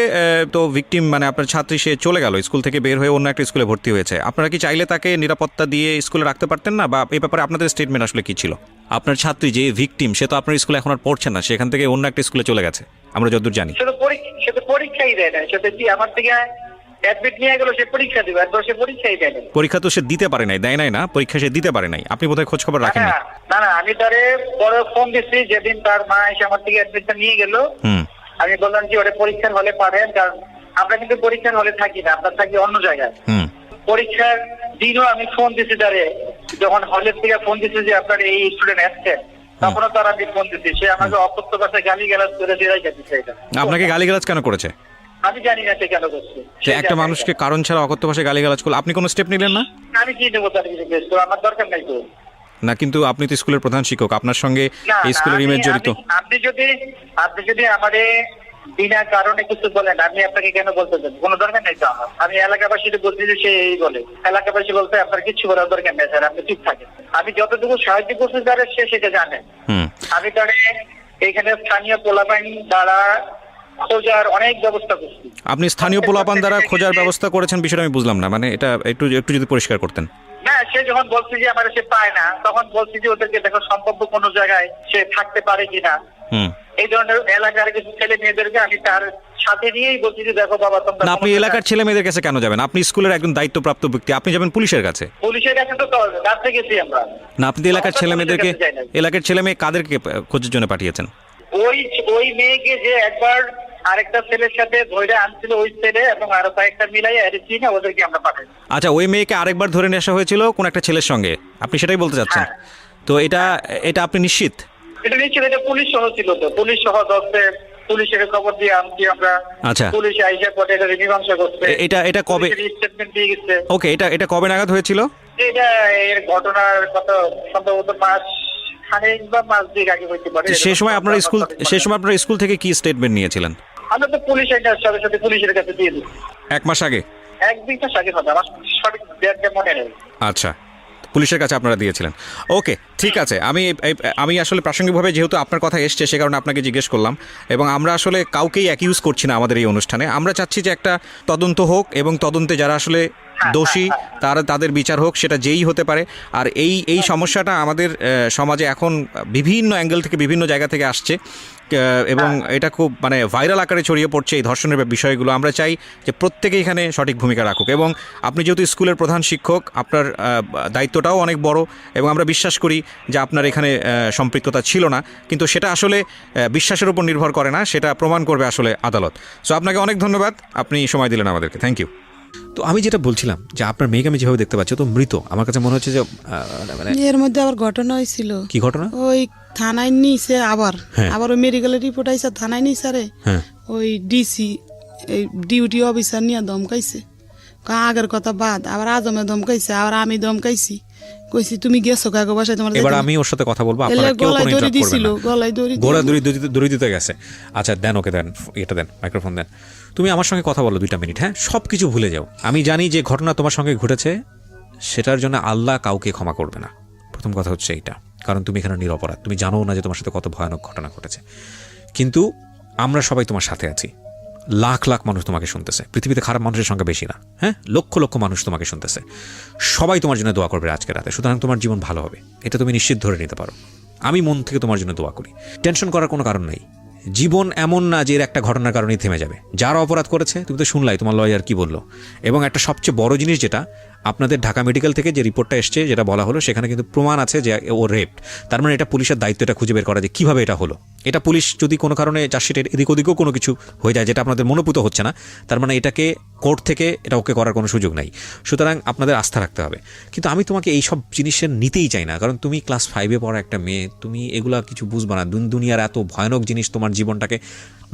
তো ভিকটিম মানে আপনার ছাত্রী সে চলে গেল, স্কুল থেকে বের হয়ে অন্য একটা স্কুলে ভর্তি হয়েছে, আপনারা কি চাইলে তাকে নিরাপত্তা দিয়ে স্কুলে রাখতে পারতেন না, বা এই ব্যাপারে আপনাদের স্টেটমেন্ট আসলে কি ছিল? আপনার ছাত্রী যে ভিকটিম সে তো আপনার স্কুলে এখন আর পড়ছে না, সেখান থেকে অন্য একটা স্কুলে চলে গেছে আমরা যতদূর জানি। সে তো পরীক্ষাই দেয় না, সে তো কি আমার থেকে অ্যাডমিট নিয়ে গেল, সে পরীক্ষা দিবে, একবার সে পরীক্ষাই দেয় না। পরীক্ষা তো সে দিতে পারে নাই, দেয় নাই না পরীক্ষা, সে দিতে পারে নাই, আপনি বোধহয় খোঁজ খবর রাখেন না। না না, আমি তারে পরে ফোন দিচ্ছি যেদিন তার মা এসে আমার থেকে অ্যাডমিটটা নিয়ে গেল। আমি বললাম যে ওটা পরীক্ষার হলে পারেন, কারণ আমরা কিন্তু পরীক্ষার হলে থাকি না, আমরা থাকি অন্য জায়গায়। পরীক্ষার দিনও আমি ফোন দিচ্ছি তারে, যখন হলের থেকে ফোন দিচ্ছি যে আপনার এই স্টুডেন্ট আসছেন, তখনও তারা আমি ফোন দিচ্ছি, সে আমাকে অকথ্য ভাষায় গালিগালাজ করে দিয়ে যাচ্ছে। এটা আপনাকে গালিগালাজ কেন করেছে? আমি জানি না সে কেন করছে। যে একটা মানুষকে কারণ ছাড়া অকথ্য ভাষায় গালিগালাজ করলো, আপনি কোনো স্টেপ নিলেন না? আমি কি নেবো তার কিছু কেস, তো আমার দরকার নাই তো। না কিন্তু আপনি তো স্কুলের প্রধান শিক্ষক, আপনার সঙ্গে না, এই স্কুলের ইমেজ জড়িত। আপনি যদি আমারে বিনা কারণে কিছু বলেন, আমি আপনাকে কেন বলতে চাই? কোনো দরকার নেই তো আমার। আমি এলাকাবাসীকে বলছি যে সে এই বলে, এলাকাবাসী বলতে আপনার কিছু বলার দরকার নেই স্যার, আপনি চুপ থাকেন। আমি যতটুকু সাহায্য করছি তারা সে সেটা জানে। আমি তারে এখানে স্থানীয় পোলাপাইন দ্বারা খোঁজার অনেক ব্যবস্থা করছি। আপনি স্থানীয় পোলাপান দ্বারা খোঁজার ব্যবস্থা করেছেন, বিষয়টা আমি বুঝলাম না, মানে এটা একটু একটু যদি পরিষ্কার করতেন। না, সে যখন বলছে যে আমার সে পায় না, তখন বলছি যে ওদেরকে দেখো সম্ভাব্য কোনো জায়গায় সে থাকতে পারে কিনা। এই ধরনের এলাকার কিছু ছেলে মেয়েদেরকে আমি তার সাথে নিয়েই বলছি যে দেখো বাবা তোমরা। না, আপনি এলাকার ছেলে মেয়েদের কাছে কেন যাবেন? আপনি স্কুলের একজন দায়িত্বপ্রাপ্ত ব্যক্তি, আপনি যাবেন পুলিশের কাছে। পুলিশের কাছে তো কাছে গেছি আমরা। না, আপনি এলাকার ছেলে মেয়েদেরকে, এলাকার ছেলে মেয়ে কাদেরকে খোঁজের জন্য পাঠিয়েছেন? ওই মেয়েকে যে একবার আরেকটা ছেলের সাথে ধরে আনছিল ওই ছেলে, এবং আরো কয়েকটা মিলাই অ্যারেস্ট না ওদেরকে আমরা পাঠাই। আচ্ছা, ওই মেয়েকে আরেকবার ধরে নিয়ে আসা হয়েছিল কোন একটা ছেলের সঙ্গে, আপনি সেটাই বলতে চাচ্ছেন? তো এটা আপনি নিশ্চিত? এটা নিশ্চিত, এটা পুলিশ সহ ছিল তো, পুলিশ সহ ধরছে, পুলিশের খবর দিয়ে আনছি আমরা। আচ্ছা, পুলিশ আইসা পরে এটা মীমাংসা করছে। এটা কবে স্টেটমেন্ট দিয়ে গেছে? ওকে, এটা কবে নাগাদ হয়েছিল? এটা এর ঘটনার কত সম্ভবত মাস খানেক বা মাস দুই আগে হইতে পারে। সেই সময় আপনার স্কুল থেকে কি স্টেটমেন্ট নিয়েছিলেন? আমরা তো পুলিশ এটার সাথে সাথে পুলিশের কাছে দিয়ে দিই। 1 মাস আগে? 1-2 মাস আগে হবে, আমার সঠিক ডেটটা মনে নেই। আচ্ছা, পুলিশের কাছে আপনারা দিয়েছিলেন। ওকে, ঠিক আছে। আমি আসলে প্রাসঙ্গিকভাবে যেহেতু আপনার কথা এসছে সে কারণে আপনাকে জিজ্ঞেস করলাম, এবং আমরা আসলে কাউকেই অ্যাকিউজ করছি না আমাদের এই অনুষ্ঠানে। আমরা চাচ্ছি যে একটা তদন্ত হোক, এবং তদন্তে যারা আসলে দোষী তাদের বিচার হোক, সেটা যেই হতে পারে। আর এই সমস্যাটা আমাদের সমাজে এখন বিভিন্ন অ্যাঙ্গেল থেকে বিভিন্ন জায়গা থেকে আসছে, এবং এটা খুব মানে ভাইরাল আকারে ছড়িয়ে পড়ছে এই ধর্ষণের বিষয়গুলো। আমরা চাই যে প্রত্যেকে এখানে সঠিক ভূমিকা রাখুক, এবং আপনি যেহেতু স্কুলের প্রধান শিক্ষক আপনার দায়িত্বটাও অনেক বড়, এবং আমরা বিশ্বাস করি যে আপনার এখানে সম্পৃক্ততা ছিল না, কিন্তু সেটা আসলে বিশ্বাসের উপর নির্ভর করে না, সেটা প্রমাণ করবে আসলে আদালত। সো আপনাকে অনেক ধন্যবাদ, আপনি সময় দিলেন আমাদেরকে, থ্যাংক ইউ। তো আমি যেটা বলছিলাম যে আপনার মেয়েকে আমি যেভাবে দেখতে পাচ্ছি তো মৃত, আমার কাছে মনে হচ্ছে যে মানে এর মধ্যে আবার ঘটনা হয়েছিল। কি ঘটনা? ওই থানায় নিছে, আবার ওই মেডিকেলের রিপোর্ট আইসা থানায় নিছে রে। ওই ডিসি এই ডিউটি অফিসার নিয়ে ধমকাইছে, আগের কথা বাদ, আবার আজমে ধমকাইছে, আবার আমি ধমকাইছি, কইছি তুমি গেছো কাগো বাসায় তোমার। এবার আমি ওর সাথে কথা বলবো, আপনারা কেউ কোনো ইন্টারাপ্ট করবেন না। গলায় দড়ি দিতে গেছে। আচ্ছা দেন, ওকে দেন, এটা দেন, মাইক্রোফোন দেন। তুমি আমার সঙ্গে কথা বলো 2 মিনিট, হ্যাঁ? সব কিছু ভুলে যাও। আমি জানি যে ঘটনা তোমার সঙ্গে ঘটেছে, সেটার জন্য আল্লাহ কাউকে ক্ষমা করবে না। প্রথম কথা হচ্ছে এইটা, কারণ তুমি এখানে নিরপরাধ, তুমি জানো না যে তোমার সাথে কত ভয়ানক ঘটনা ঘটেছে। কিন্তু আমরা সবাই তোমার সাথে আছি, লাখ লাখ মানুষ তোমাকে শুনতেছে, পৃথিবীতে খারাপ মানুষের সংখ্যা বেশি না, হ্যাঁ? লক্ষ লক্ষ মানুষ তোমাকে শুনতেছে, সবাই তোমার জন্য দোয়া করবে আজকে রাতে। সুতরাং তোমার জীবন ভালো হবে, এটা তুমি নিশ্চিত ধরে নিতে পারো। আমি মন থেকে তোমার জন্য দোয়া করি। টেনশন করার কোনো কারণ নেই। জীবন এমন না যে এর একটা ঘটনার কারণেই থেমে যাবে। যারা অপরাধ করেছে, তুমি তো শুনলাই তোমার লয়ার কি বললো। এবং একটা সবচেয়ে বড় জিনিস যেটা, আপনাদের ঢাকা মেডিকেল থেকে যে রিপোর্টটা এসছে, যেটা বলা হলো, সেখানে কিন্তু প্রমাণ আছে যে ও রেপড। তার মানে এটা পুলিশের দায়িত্ব এটা খুঁজে বের করা যে কীভাবে এটা হলো। এটা পুলিশ যদি কোনো কারণে চার্জশিটের এদিক ওদিকেও কোনো কিছু হয়ে যায় যেটা আপনাদের মনোপুত হচ্ছে না, তার মানে এটাকে কোর্ট থেকে এটা ওকে করার কোনো সুযোগ নাই। সুতরাং আপনাদের আস্থা রাখতে হবে। কিন্তু আমি তোমাকে এই সব জিনিসের নিতেই চাই না, কারণ তুমি ক্লাস 5-এ পড়া একটা মেয়ে, তুমি এগুলা কিছু বুঝবা না। দুনিয়ার এত ভয়ানক জিনিস তোমার জীবনটাকে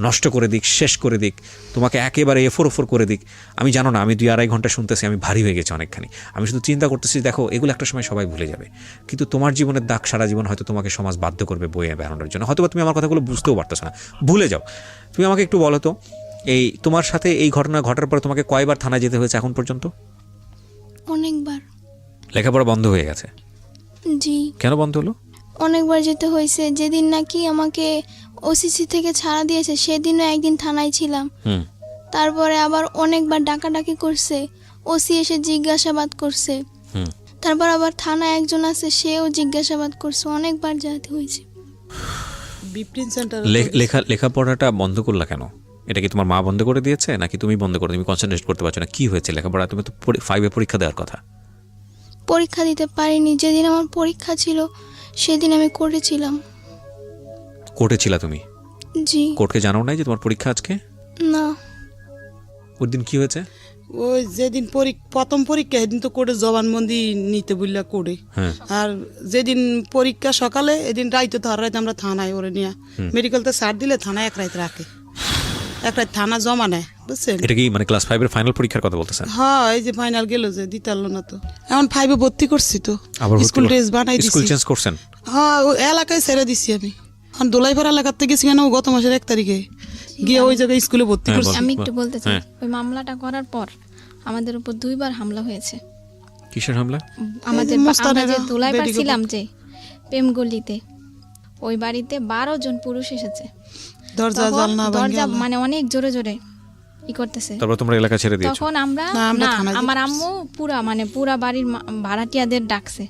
নষ্ট করে দিক, শেষ করে দিক, তোমাকে একেবারে এফোর করে দিক। আমি জানো না, আমি 2-2.5 ঘন্টা শুনতেছি, আমি ভারী হয়ে গেছি অনেকখানি। আমি শুধু চিন্তা করতেছি, দেখো এগুলো একটা সময় সবাই ভুলে যাবে, কিন্তু তোমার জীবনের দাগ সারা জীবন হয়তো তোমাকে সমাজ বাধ্য করবে বইয়ে বেড়ানোর জন্য। হয়তো তুমি আমার কথাগুলো বুঝতেও পারতেছো না, ভুলে যাও। তুমি আমাকে একটু বলো তো, এই তোমার সাথে এই ঘটনা ঘটার পরে তোমাকে কয়বার থানায় যেতে হয়েছে এখন পর্যন্ত? অনেকবার। লেখাপড়া বন্ধ হয়ে গেছে? জি, কেন বন্ধ হলো? অনেকবার যেতে হয়েছে। যেদিন নাকি আমাকে ওসিসি থেকে ছাড়া দিয়েছে সেদিনও একদিন থানায় ছিলাম। হুম। তারপরে আবার অনেকবার ডাকাডাকি করছে, ওসি এসে জিজ্ঞাসাবাদ করছে। হুম। তারপর আবার থানায় একজন আছে, সেও জিজ্ঞাসাবাদ করছে, অনেকবার যেতে হয়েছে। বিপ্রিন সেন্টার লেখাপড়াটা বন্ধ করলা কেন? এটা কি তোমার মা বন্ধ করে দিয়েছে নাকি তুমি বন্ধ করে, তুমি কনসেন্ট্রেট করতে পারছো না? কি হয়েছে লেখাপড়া? তুমি তো 5-এ পরীক্ষা দেওয়ার কথা। পরীক্ষা দিতে পারিনি। যেদিন আমার পরীক্ষা ছিল সেদিন আমি করেছিলাম। কোর্টে ছিলা তুমি? জি। কোর্টকে জানাও নাই যে তোমার পরীক্ষা আজকে? না, ওই দিন কি হয়েছে? ওই যেদিন প্রথম পরীক্ষা সেদিন তো কোর্টে জবানবন্দি নিতে বললা কোর্টে। হ্যাঁ। আর যেদিন পরীক্ষা সকালে এদিন রাইতে তো আর রাইতে আমরা থানায় ওরে নিয়ে মেডিকেলতে ছাড় দিলে থানায় এক রাত রাখে, এক রাত থানা জমা নেয়, বুঝছেন? এটা কি মানে ক্লাস 5-এর ফাইনাল পরীক্ষার কথা বলতেছেন? হ্যাঁ, এই যে ফাইনাল গেল যে দিতে পারলো না তো, এখন 5-এ ভর্তি করছি তো, আবার স্কুল ড্রেস বানাই স্কুল দিছি। চেঞ্জ করছেন? হ্যাঁ, ওই এলাকায় ছেড়ে দিছি আমি। এখন দোলাইপাড়া এলাকার থেকে গেছি কেন গত মাসের 1 তারিখে গিয়ে ওই জায়গায় স্কুলে ভর্তি করছি। আমি একটু বলতে চাই, ওই মামলাটা করার পর আমাদের উপর 2বার হামলা হয়েছে। কিসের হামলা? আমাদের এই যে আমরা মোস্তানেরা যে দুলাইপাড় বেডিগো ছিলাম যে প্রেমগলিতে, ওই বাড়িতে 12 জন পুরুষ এসেছে। দরজা তখন জানলা দরজা ভাঙা। মানে অনেক জোরে জোরে ই করতেছে। তারপর তোমরা এলাকা ছেড়ে দিয়েছো? তখন আমরা না, আমরা না, থানায় আমার যেতে আম্মু পুরা বাড়ির ভাড়াটিয়াদের ডাকছে।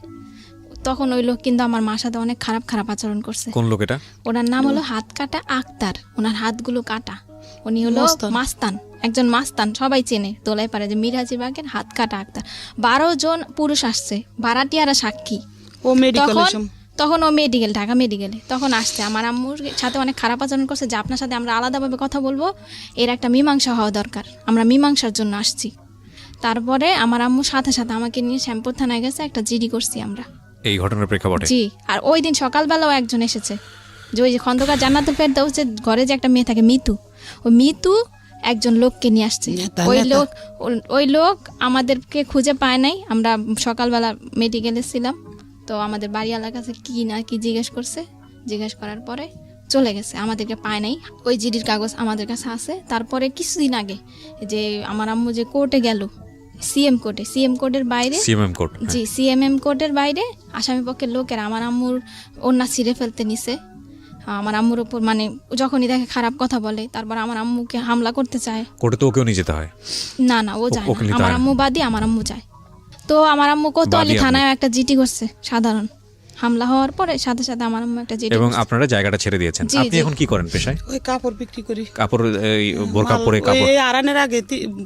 তখন ওই লোক কিন্তু আমার মার সাথে অনেক খারাপ খারাপ আচরণ করছে। কোন লোক এটা? ওনার নাম হলো হাত কাটা আক্তার, ওনার হাতগুলো কাটা। উনি হলো মস্তান। মাস্তান, একজন মাস্তান, সবাই চেনে দোলাই পারে যে মিরাজি বাগের হাত কাটা আক্তার। 12 জন পুরুষ আসছে, ভাড়াটিয়ারা সাক্ষী। ও মেডিকেল তখন ও ঢাকা মেডিকেলে তখন আসছে। আমার আম্মুর সাথে অনেক খারাপ আচরণ করছে যে আপনার সাথে আমরা আলাদাভাবে কথা বলবো, এর একটা মীমাংসা হওয়া দরকার, আমরা মীমাংসার জন্য আসছি। তারপরে আমার আম্মুর সাথে সাথে আমাকে নিয়ে শ্যামপুর থানায় গেছে, একটা জিডি করছি আমরা এই ঘটনার প্রেক্ষাপটে? জি। আর ওই দিন সকালবেলাও একজন এসেছে, যে ওই যে খন্দকার জান্নাতুল ফেরদৌসের ঘরে যে একটা মেয়ে থাকে মিতু, ওই মিতু একজন লোককে নিয়ে আসছে। ওই লোক আমাদেরকে খুঁজে পায় নাই। আমরা সকালবেলা মেডিকেলে ছিলাম, তো আমাদের বাড়িওয়ালার কাছে কি না কি জিজ্ঞেস করার পরে চলে গেছে, আমাদেরকে পায় নাই। ওই জিডির কাগজ আমাদের কাছে আছে। তারপরে কিছুদিন আগে যে আমার আম্মু যে কোর্টে গেল, সিএম কোর্টের বাইরে, সিএমএম কোর্ট, জি সিএমএম কোর্টের বাইরে আসামি পক্ষের লোকেরা আমার আম্মুর ওন্না ছিঁড়ে ফেলতে নিছে। আমার আম্মুর উপর মানে যখনই দেখে খারাপ কথা বলে, তারপর আমার আম্মুকে হামলা করতে চায়। কোর্টে তো ওকেও নিয়ে যেতে হয়? না ও যায় ওকে না, নিতে আমার হয় না? আম্মু বাদী, আমার আম্মু যায়। তো আমার আম্মু কোতোয়ালি বাদী থানায় একটা জিডি করছে সাধারণ। হামলা হওয়ার পরে সাথে সাথে আমার আম্মু একটা জিডি এবং করছে। আপনারা জায়গাটা ছেড়ে দিয়েছেন। জি, আপনি জি। এখন কি করেন পেশায়? ওই কাপড় বিক্রি করি। কাপড়, এই বোরকা পরে কাপড়? এই আরানের আগে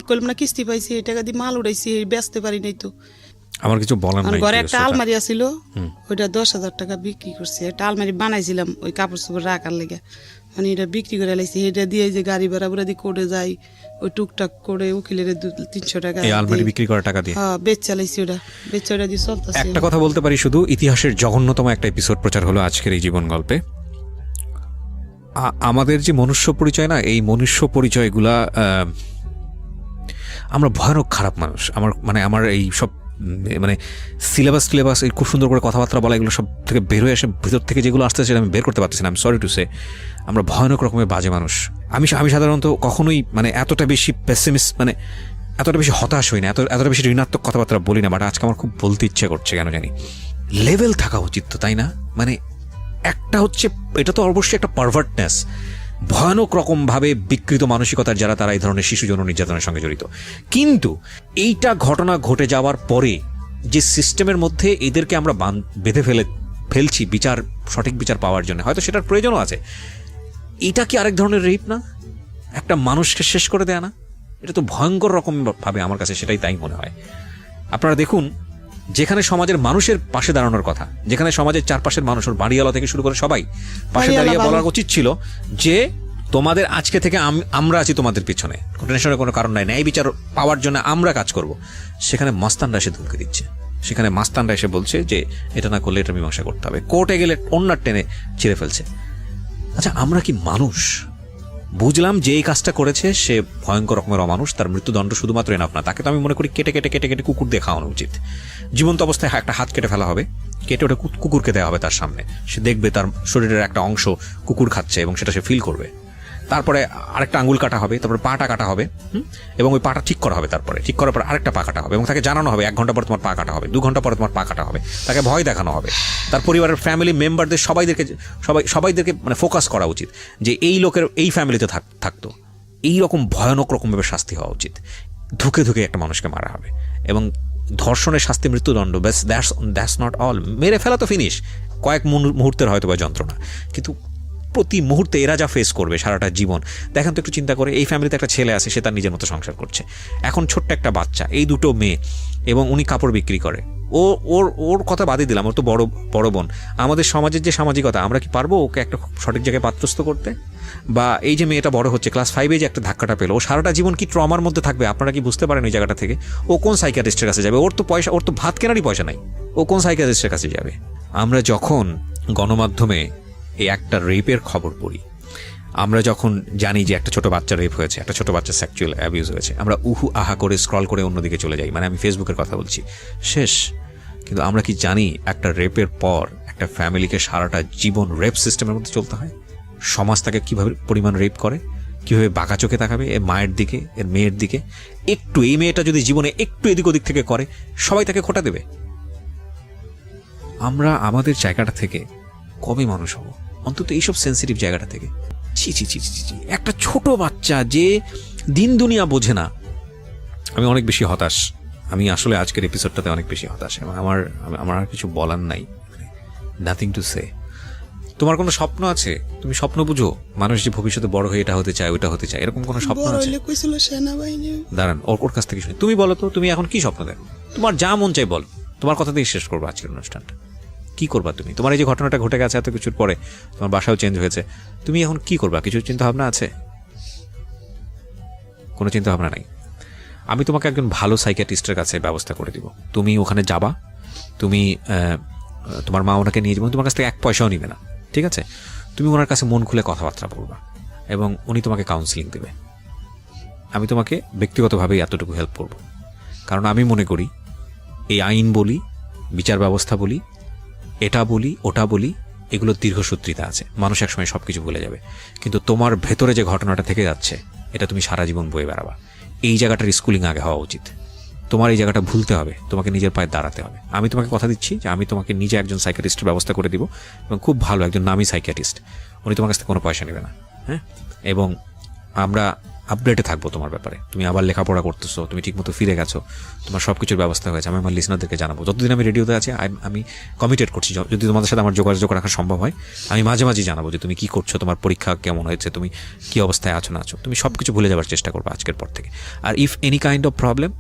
কলম না কিস্তি পাইছি, এই টাকা দিয়ে মাল উড়াইছি, বেচতে পারি নাই তো। আমার কিছু বলার নাই। ঘরে একটা আলমারি আছিল, ওইটা 10,000 টাকা বিক্রি করছি। একটা আলমারি বানাইছিলাম ওই কাপড় চোপড় রাখার লেগে, মানে এটা বিক্রি করে লাইছি। এটা দিয়ে যে গাড়ি ভাড়া বুড়া দিয়ে কোর্টে যাই, ওই টুকটাক করে উকিলের 200-300 টাকা এই আলমারি বিক্রি করার টাকা দিয়ে? হ্যাঁ, বেচ চালাইছি। ওটা দিয়ে চলতেছে। একটা কথা বলতে পারি শুধু, ইতিহাসের জঘন্যতম একটা এপিসোড প্রচার হলো আজকের এই জীবন গল্পে। আমাদের যে মনুষ্য পরিচয় না, এই মনুষ্য পরিচয়গুলা, আমরা ভয়ানক খারাপ মানুষ। আমার এই সব মানে সিলেবাস এই খুব সুন্দর করে কথাবার্তা বলা, এগুলো সব থেকে বের হয়ে আসে, ভিতর থেকে যেগুলো আসতেছে সেটা আমি বের করতে পারতেছি না। আমি সরি টু সে, আমরা ভয়ানক রকমের বাজে মানুষ। আমি সাধারণত কখনোই মানে এতটা বেশি পেসিমিস্ট, মানে এতটা বেশি হতাশ হই না, এতটা বেশি ঋণাত্মক কথাবার্তা বলি না। বাট আজকে আমার খুব বলতে ইচ্ছে করছে, কেন জানি। লেভেল থাকা উচিত তো, তাই না? মানে একটা হচ্ছে, এটা তো অবশ্যই একটা পারভার্টনেস, ভয়ানক রকমভাবে বিকৃত মানসিকতার যারা, তারা এই ধরনের শিশু যৌন নির্যাতনের সঙ্গে জড়িত। কিন্তু এইটা ঘটনা ঘটে যাওয়ার পরে যে সিস্টেমের মধ্যে এদেরকে আমরা বেঁধে ফেলছি সঠিক বিচার পাওয়ার জন্য, হয়তো সেটার প্রয়োজনও আছে। এটা কি আরেক ধরনের রেপ না? একটা মানুষকে শেষ করে দেয়া না? এটা তো ভয়ঙ্কর রকম ভাবে, আমার কাছে সেটাই তাই মনে হয়। আপনারা দেখুন, যেখানে সমাজের মানুষের পাশে দাঁড়ানোর কথা, যেখানে সমাজের চারপাশের মানুষ, ওর বাড়িওয়ালা থেকে শুরু করে সবাই পাশে দাঁড়িয়ে বলার উচিত ছিল যে তোমাদের আজকে থেকে আমরা আছি তোমাদের পিছনে, টেনশনের কোনো কারণ নাই, ন্যায় বিচার পাওয়ার জন্য আমরা কাজ করব। সেখানে মাস্তানরা এসে ধমকি দিচ্ছে, সেখানে মাস্তানরা এসে বলছে যে এটা না করলে এটা মীমাংসা করতে হবে, কোর্টে গেলে অন্যার টেনে ছিঁড়ে ফেলছে। আচ্ছা, আমরা কি মানুষ? বুঝলাম যে এই কাজটা করেছে সে ভয়ঙ্কর রকমের অমানুষ, তার মৃত্যুদণ্ড শুধুমাত্র এনাফ না, তাকে তো আমি মনে করি কেটে কুকুর দিয়ে খাওয়ানো উচিত। জীবন্ত অবস্থায় একটা হাত কেটে ফেলা হবে, কেটে ওটা কুকুরকে দেওয়া হবে তার সামনে, সে দেখবে তার শরীরের একটা অংশ কুকুর খাচ্ছে এবং সেটা সে ফিল করবে। তারপরে আরেকটা আঙ্গুল কাটা হবে, তারপরে পাটা কাটা হবে, এবং ওই পাটা ঠিক করা হবে, তারপরে ঠিক করার পর আরেকটা পা কাটা হবে এবং তাকে জানানো হবে 1 ঘন্টা পর তোমার পা কাটা হবে, 2 ঘন্টা পরে তোমার পা কাটা হবে, তাকে ভয় দেখানো হবে। তার পরিবারের ফ্যামিলি মেম্বারদের সবাইদেরকে মানে ফোকাস করা উচিত যে এই লোকের এই ফ্যামিলিতে থাকতো, এই রকম ভয়ানক রকমভাবে শাস্তি হওয়া উচিত, ধুকে ধুকে একটা মানুষকে মারা হবে এবং ধর্ষণের শাস্তি মৃত্যুদণ্ড। ব্যাস, দ্যাটস নট অল। মেরে ফেলা তো ফিনিশ, কয়েক মুহূর্তের হয়তো বা যন্ত্রণা, কিন্তু প্রতি মুহূর্তে এরা যা ফেস করবে সারাটা জীবন। দেখেন তো একটু চিন্তা করে, এই ফ্যামিলিতে একটা ছেলে আছে, সে তার নিজের মতো সংসার করছে, এখন ছোট্ট একটা বাচ্চা, এই 2 মেয়ে, এবং উনি কাপড় বিক্রি করে। ওর কথা বাদই দিলাম, ওর তো বড় বোন। আমাদের সমাজের যে সামাজিকতা, আমরা কি পারবো ওকে একটা সঠিক জায়গায় পাত্রস্থ করতে? বা এই যে মেয়েটা বড় হচ্ছে, ক্লাস 5 যে একটা ধাক্কাটা পেলো, ও সারাটা জীবন কি ট্রমার মধ্যে থাকবে আপনারা কি বুঝতে পারেন? ওই জায়গাটা থেকে ও কোন সাইকিয়াট্রিস্টের কাছে যাবে? ওর তো ভাত কেনারই পয়সা নাই, ও কোন সাইকিয়াট্রিস্টের কাছে যাবে? আমরা যখন গণমাধ্যমে এই একটা রেপের খবর পড়ি, আমরা যখন জানি যে একটা ছোট বাচ্চা রেপ হয়েছে, একটা ছোট বাচ্চা সেক্সুয়াল অ্যাবিউজ হয়েছে, আমরা উহু আহা করে স্ক্রল করে অন্যদিকে চলে যাই, মানে আমি ফেসবুকের কথা বলছি, শেষ। কিন্তু আমরা কি জানি একটা রেপের পর একটা ফ্যামিলিকে সারাটা জীবন রেপ সিস্টেমের মধ্যে চলতে হয়? সমাজ তাকে কীভাবে পরিমাণ রেপ করে, কীভাবে বাঁকা চোখে তাকাবে এর মায়ের দিকে, এর মেয়ের দিকে। একটু এই মেয়েটা যদি জীবনে একটু এদিক ওদিক থেকে করে, সবাই তাকে খোঁটা দেবে। আমরা আমাদের জায়গাটা থেকে কবে মানুষ হব? অন্তত এইসব সেন্সিটিভ জায়গাটা থেকে। ছি ছি ছি ছি ছি, একটা ছোট বাচ্চা যে দিন দুনিয়া বোঝে না। আমি অনেক বেশি হতাশ, আমি আসলে আজকের এপিসোডটাতে অনেক বেশি হতাশ এবং আমার আর কিছু বলার নাই, নাথিং টু সে। তোমার কোনো স্বপ্ন আছে? তুমি স্বপ্ন বুঝো? মানুষ যে ভবিষ্যতে বড় হয়ে এটা হতে চায়, ওটা হতে চায়, এরকম কোনো স্বপ্ন আছে? সেনাবাহিনী। দাঁড়ান, ওর কাছ থেকে শুনি। তুমি বলো তো, তুমি এখন কি স্বপ্ন দেখো? তোমার যা মন চাই বল, তোমার কথা দিয়ে শেষ করবো আজকের অনুষ্ঠানটা। কি করবা তুমি? তোমার এই যে ঘটনাটা ঘটে গেছে এত কিছুর পরে, তোমার বাসাও চেঞ্জ হয়েছে, তুমি এখন কি করবা? কিছু চিন্তা ভাবনা আছে? কোনো চিন্তা ভাবনা নাই? আমি তোমাকে একজন ভালো সাইকিয়াট্রিস্টের কাছে ব্যবস্থা করে দিব। তুমি ওখানে যাবা, তুমি তোমার মা ওনাকে নিয়ে যাবেন, তোমার কাছ থেকে 1 পয়সাও নিবে না, ঠিক আছে? তুমি ওনার কাছে মন খুলে কথাবার্তা বলবা এবং উনি তোমাকে কাউন্সিলিং দেবে। আমি তোমাকে ব্যক্তিগতভাবেই এতটুকু হেল্প করব, কারণ আমি মনে করি এই আইন বলি, বিচার ব্যবস্থা বলি, এটা বলি, ওটা বলি, এগুলোর দীর্ঘসূত্রিতা আছে, মানুষ একসময় সব কিছু ভুলে যাবে। কিন্তু তোমার ভেতরে যে ঘটনাটা থেকে যাচ্ছে, এটা তুমি সারা জীবন বয়ে বেড়াবা। এই জায়গাটার স্কুলিং আগে হওয়া উচিত। তোমার এই জায়গাটা ভুলতে হবে, তোমাকে নিজের পায়ে দাঁড়াতে হবে। আমি তোমাকে কথা দিচ্ছি যে আমি তোমাকে নিজে একজন সাইকিয়াট্রিস্টের ব্যবস্থা করে দিব, এবং খুব ভালো একজন নামী সাইকিয়াট্রিস্ট। উনি তোমার কাছ থেকে কোনো পয়সা নেবে না, হ্যাঁ? এবং আমরা আপডেটে থাকবো তোমার ব্যাপারে। তুমি আবার লেখাপড়া করতেছো, তুমি ঠিকমতো ফিরে গেছো, তোমার সব কিছুর ব্যবস্থা হয়েছে, আমি আমার লিসনারদেরকে জানাবো। যতদিন আমি রেডিওতে আছি আমি কমিটেড করছি, যদি তোমাদের সাথে আমার যোগাযোগ রাখা সম্ভব হয়, আমি মাঝে মাঝে জানাবো যে তুমি কি করছো, তোমার পরীক্ষা কেমন হয়েছে, তুমি কি অবস্থায় আছো না আছো। তুমি সব কিছু ভুলে যাওয়ার চেষ্টা করবে আজকের পর থেকে। আর if any kind of problem,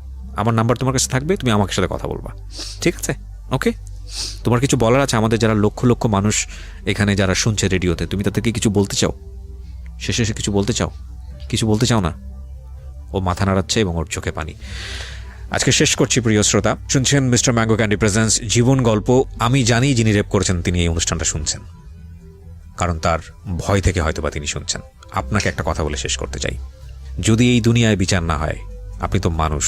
আমার নাম্বার তোমার কাছে থাকবে, তুমি আমার সাথে কথা বলবা, ঠিক আছে? ওকে? তোমার কিছু বলার আছে আমাদের যারা লক্ষ লক্ষ মানুষ এখানে যারা শুনছে রেডিওতে, তুমি তাদেরকে কিছু বলতে চাও? শেষে কিছু বলতে চাও? কিছু বলতে চাও না? ও মাথা নাড়াচ্ছে এবং ওর চোখে পানি। আজকে শেষ করছি প্রিয় শ্রোতা। শুনছেন মিস্টার ম্যাঙ্গো ক্যান্ডি প্রেজেন্টস জীবন গল্প। আমি জানি যিনি রেপ করেছেন তিনি এই অনুষ্ঠানটা শুনছেন, কারণ তার ভয় থেকে হয়তোবা তিনি শুনছেন। আপনাকে একটা কথা বলে শেষ করতে চাই, যদি এই দুনিয়ায় বিচার না হয়, আপনি তো মানুষ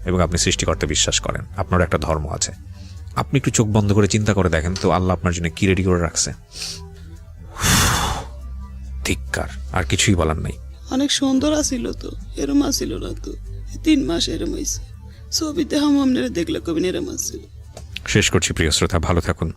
এবং আপনি সৃষ্টিকর্তা বিশ্বাস করেন, আপনার একটা ধর্ম আছে। আপনি একটু চোখ বন্ধ করে চিন্তা করে দেখেন তো আল্লাহ আপনার জন্য কি রেডি করে রাখছে। ধিক্কার, আর কিছুই বলার নাই। অনেক সুন্দর আছিল তো, এরম আসিল না তো। 3 মাস এরম হয়েছে, ছবিতে আপনারা দেখলে কবিন এরম আসছিল। শেষ করছি প্রিয় শ্রোতা, ভালো থাকুন।